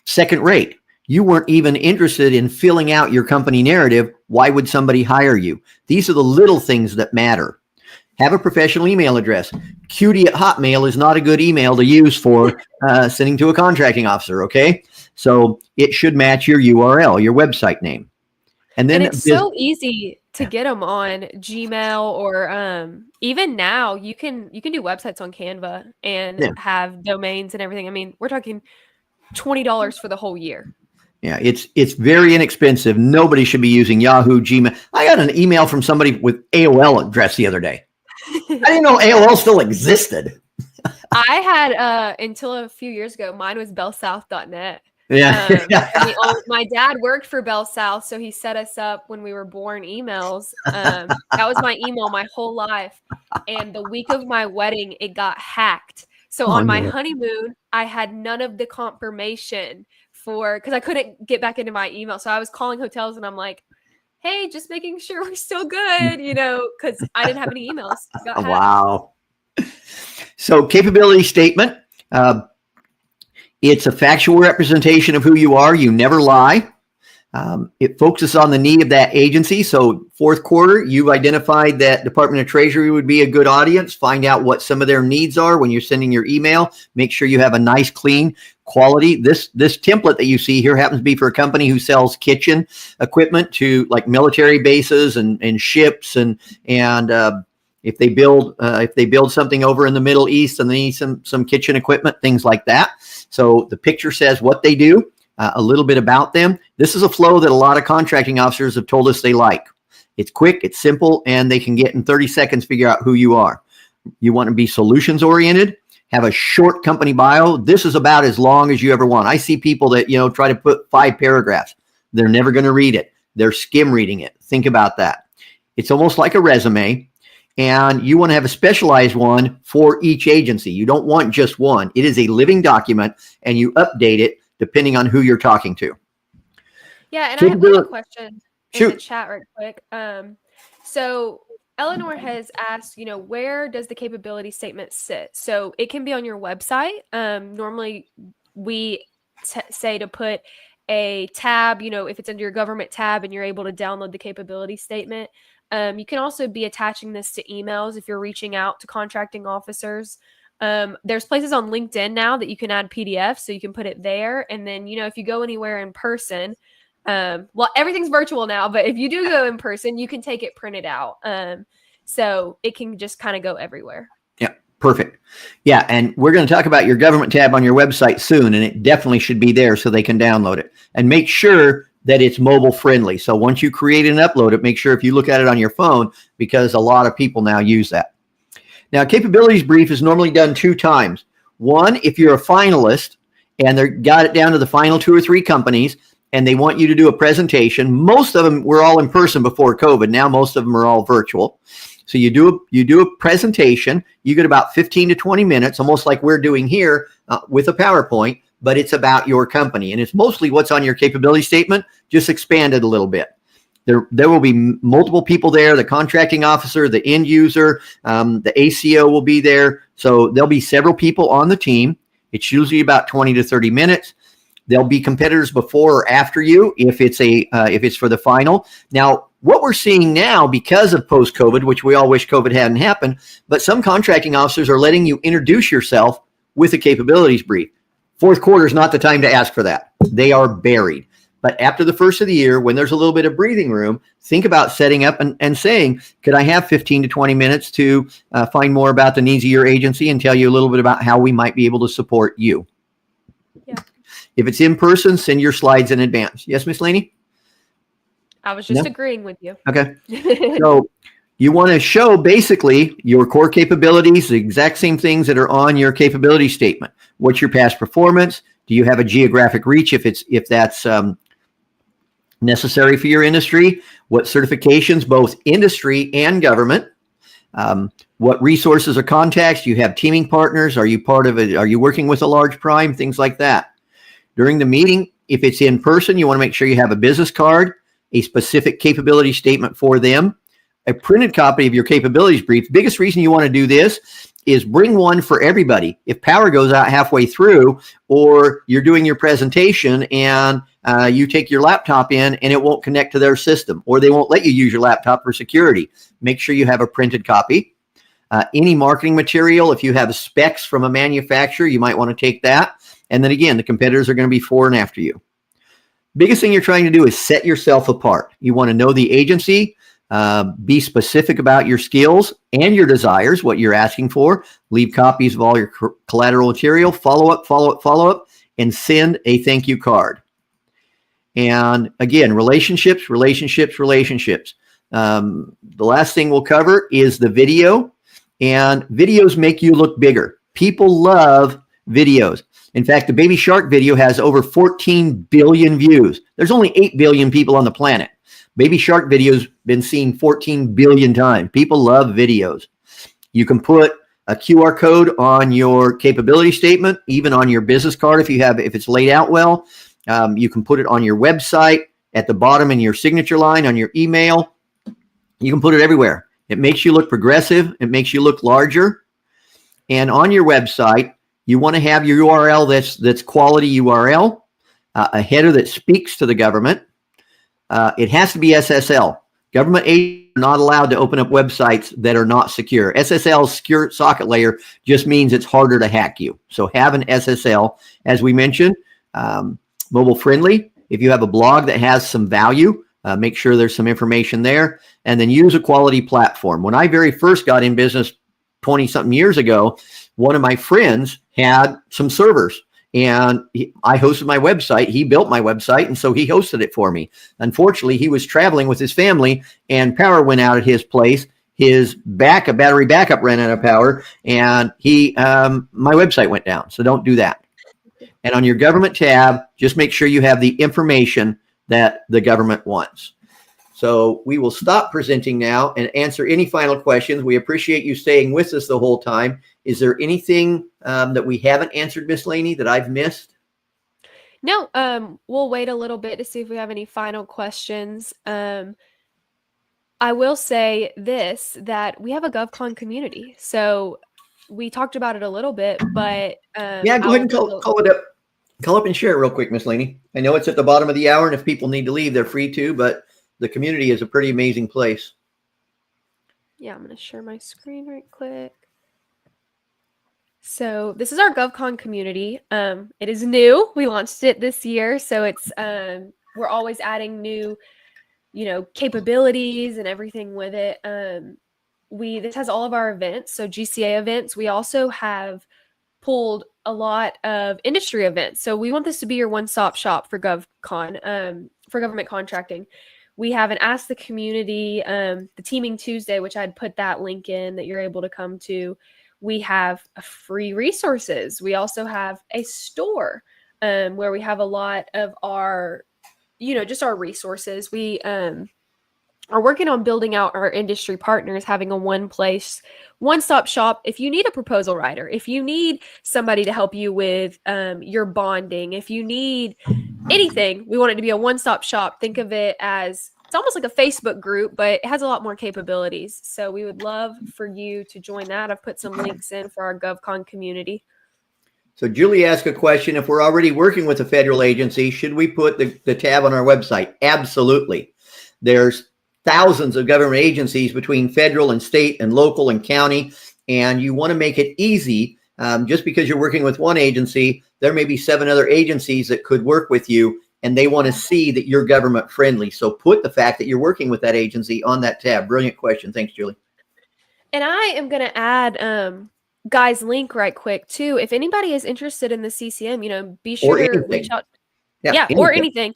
[SPEAKER 2] second rate. You weren't even interested in filling out your company narrative. Why would somebody hire you? These are the little things that matter. Have a professional email address. Cutie@Hotmail is not a good email to use for sending to a contracting officer, okay? So it should match your URL, your website name. And then
[SPEAKER 1] it's so easy to get them on Gmail or even now you can do websites on Canva and have domains and everything. I mean, we're talking $20 for the whole year.
[SPEAKER 2] Yeah, it's very inexpensive. Nobody should be using Yahoo, Gmail. I got an email from somebody with AOL address the other day. I didn't know AOL still existed.
[SPEAKER 1] I had until a few years ago, mine was bellsouth.net.
[SPEAKER 2] Yeah.
[SPEAKER 1] My dad worked for Bell South, so he set us up when we were born emails. That was my email my whole life. And the week of my wedding, it got hacked. So on my honeymoon, I had none of the confirmation because I couldn't get back into my email. So I was calling hotels and I'm like, hey, just making sure we're still good, because I didn't have any emails.
[SPEAKER 2] Wow. So capability statement. It's a factual representation of who you are. You never lie. It focuses on the need of that agency. So fourth quarter, you've identified that Department of Treasury would be a good audience. Find out what some of their needs are when you're sending your email. Make sure you have a nice, clean quality. This template that you see here happens to be for a company who sells kitchen equipment to like military bases and ships and if they build something over in the Middle East and they need some kitchen equipment, things like that. So the picture says what they do. A little bit about them. This is a flow that a lot of contracting officers have told us they like. It's quick, it's simple, and they can get in 30 seconds figure out who you are. You want to be solutions oriented, have a short company bio. This is about as long as you ever want. I see people that, try to put 5 paragraphs. They're never going to read it. They're skim reading it. Think about that. It's almost like a resume, and you want to have a specialized one for each agency. You don't want just one. It is a living document, and you update it depending on who you're talking to.
[SPEAKER 1] Yeah, and I have a question in the chat right quick. So Eleanor has asked, where does the capability statement sit? So it can be on your website. Normally we say to put a tab, if it's under your government tab and you're able to download the capability statement. You can also be attaching this to emails if you're reaching out to contracting officers. There's places on LinkedIn now that you can add PDFs, so you can put it there. And then, if you go anywhere in person, well, everything's virtual now, but if you do go in person, you can take it printed out. So it can just kind of go everywhere.
[SPEAKER 2] Yeah, perfect. Yeah, and we're going to talk about your government tab on your website soon, and it definitely should be there so they can download it. And make sure that it's mobile friendly. So once you create and upload it, make sure if you look at it on your phone, because a lot of people now use that. Now, capabilities brief is normally done 2 times. One, if you're a finalist and they got it down to the final 2 or 3 companies and they want you to do a presentation. Most of them were all in person before COVID. Now most of them are all virtual. So you do a presentation. You get about 15 to 20 minutes, almost like we're doing here with a PowerPoint, but it's about your company. And it's mostly what's on your capability statement, just expanded a little bit. There will be multiple people there, the contracting officer, the end user, the ACO will be there. So there'll be several people on the team. It's usually about 20 to 30 minutes. There'll be competitors before or after you if it's for the final. Now, what we're seeing now because of post-COVID, which we all wish COVID hadn't happened, but some contracting officers are letting you introduce yourself with a capabilities brief. Fourth quarter is not the time to ask for that. They are buried. But after the first of the year, when there's a little bit of breathing room, think about setting up and saying, could I have 15 to 20 minutes to find more about the needs of your agency and tell you a little bit about how we might be able to support you?
[SPEAKER 1] Yeah.
[SPEAKER 2] If it's in person, send your slides in advance. Yes, Miss Laney?
[SPEAKER 1] I was just agreeing with you.
[SPEAKER 2] Okay. So you want to show basically your core capabilities, the exact same things that are on your capability statement. What's your past performance? Do you have a geographic reach if that's necessary for your industry? What certifications, both industry and government? What resources or contacts? Do you have teaming partners? Are you part of it? Are you working with a large prime? Things like that. During the meeting, if it's in person, you want to make sure you have a business card, a specific capability statement for them, a printed copy of your capabilities brief. Biggest reason you want to do this is bring one for everybody. If power goes out halfway through, or you're doing your presentation and you take your laptop in and it won't connect to their system, or they won't let you use your laptop for security, make sure you have a printed copy. Any marketing material, if you have specs from a manufacturer, you might want to take that. And then again, the competitors are going to be for and after you. Biggest thing you're trying to do is set yourself apart. You want to know the agency, be specific about your skills and your desires, what you're asking for. Leave copies of all your collateral material, follow up, and send a thank you card. And again, relationships. The last thing we'll cover is the video, and videos make you look bigger. People love videos. In fact, the Baby Shark video has over 14 billion views. There's only 8 billion people on the planet. Baby Shark video's been seen 14 billion times. People love videos. You can put a QR code on your capability statement, even on your business card if it's laid out well. You can put it on your website, at the bottom in your signature line, on your email. You can put it everywhere. It makes you look progressive. It makes you look larger. And on your website, you want to have your URL that's quality URL, a header that speaks to the government. it has to be SSL. Government agents are not allowed to open up websites that are not secure. SSL, secure socket layer, just means it's harder to hack you. So have an SSL, as we mentioned, mobile friendly. If you have a blog that has some value, make sure there's some information there, and then use a quality platform. When I very first got in business 20 something years ago, one of my friends had some servers. And I hosted my website. He built my website, and so he hosted it for me. Unfortunately, he was traveling with his family, and power went out at his place. His battery backup ran out of power, and my website went down. So don't do that. And on your government tab, just make sure you have the information that the government wants. So we will stop presenting now and answer any final questions. We appreciate you staying with us the whole time. Is there anything that we haven't answered, Miss Laney, that I've missed?
[SPEAKER 1] No, we'll wait a little bit to see if we have any final questions. I will say this, that we have a GovCon community. So we talked about it a little bit, but
[SPEAKER 2] yeah, go ahead and call it up. Call up and share it real quick, Miss Laney. I know it's at the bottom of the hour, and if people need to leave, they're free to, but the community is a pretty amazing place.
[SPEAKER 1] Yeah, I'm going to share my screen right quick. So this is our GovCon community. It is new. We launched it this year. So it's we're always adding new, capabilities and everything with it. This has all of our events. So GCA events. We also have pulled a lot of industry events. So we want this to be your one-stop shop for GovCon, for government contracting. We have an Ask the Community, the Teaming Tuesday, which I'd put that link in that you're able to come to. We have free resources. We also have a store where we have a lot of our, just our resources. We are working on building out our industry partners, having a one-stop shop. If you need a proposal writer, if you need somebody to help you with your bonding, if you need anything, we want it to be a one-stop shop. Think of it as, it's almost like a Facebook group, but it has a lot more capabilities. So we would love for you to join that. I've put some links in for our GovCon community.
[SPEAKER 2] So Julie asked a question, if we're already working with a federal agency, should we put the tab on our website? Absolutely. There's thousands of government agencies between federal and state and local and county, and you want to make it easy. Just because you're working with one agency, there may be 7 other agencies that could work with you, and they want to see that you're government friendly. So put the fact that you're working with that agency on that tab. Brilliant question. Thanks, Julie. And
[SPEAKER 1] I am going to add Guy's link right quick too. If anybody is interested in the CCM, be sure to reach out. Yeah, or anything.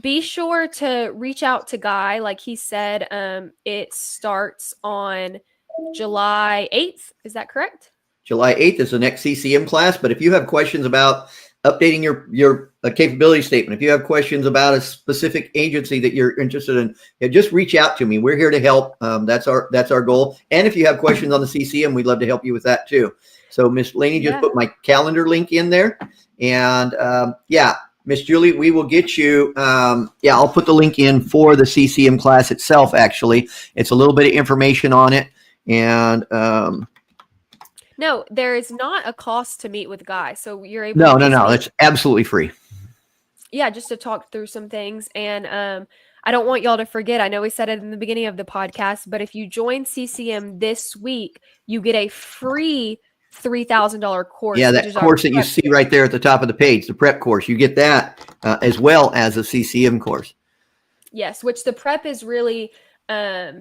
[SPEAKER 1] Be sure to reach out to Guy. Like he said, it starts on July 8th. Is that correct?
[SPEAKER 2] July 8th is the next CCM class. But if you have questions about updating your capability statement, if you have questions about a specific agency that you're interested in, just reach out to me. We're here to help. That's our goal. And if you have questions on the CCM, we'd love to help you with that too. So Miss Laney just put my calendar link in there. And Miss Julie, we will get you. I'll put the link in for the CCM class itself. Actually, it's a little bit of information on it. And
[SPEAKER 1] no, there is not a cost to meet with Guy. So you're able
[SPEAKER 2] No. It's absolutely free.
[SPEAKER 1] Yeah, just to talk through some things. And I don't want y'all to forget. I know we said it in the beginning of the podcast, but if you join CCM this week, you get a free $3,000 course.
[SPEAKER 2] Yeah, that course that you see right there at the top of the page, the prep course. You get that as well as a CCM course.
[SPEAKER 1] Yes, which the prep is really, it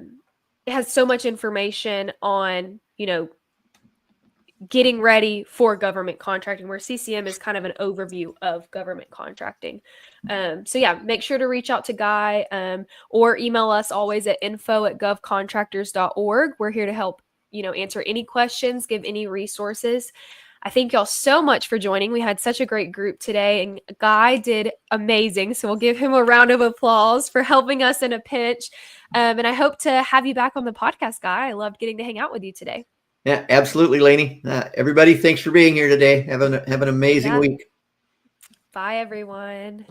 [SPEAKER 1] has so much information on, getting ready for government contracting, where CCM is kind of an overview of government contracting. Make sure to reach out to Guy or email us always at info@govcontractors.org. We're here to help, answer any questions, give any resources. I thank y'all so much for joining. We had such a great group today, and Guy did amazing. So we'll give him a round of applause for helping us in a pinch. And I hope to have you back on the podcast, Guy. I loved getting to hang out with you today.
[SPEAKER 2] Yeah, absolutely, Laney. Everybody, thanks for being here today. Have an amazing week.
[SPEAKER 1] Bye, everyone.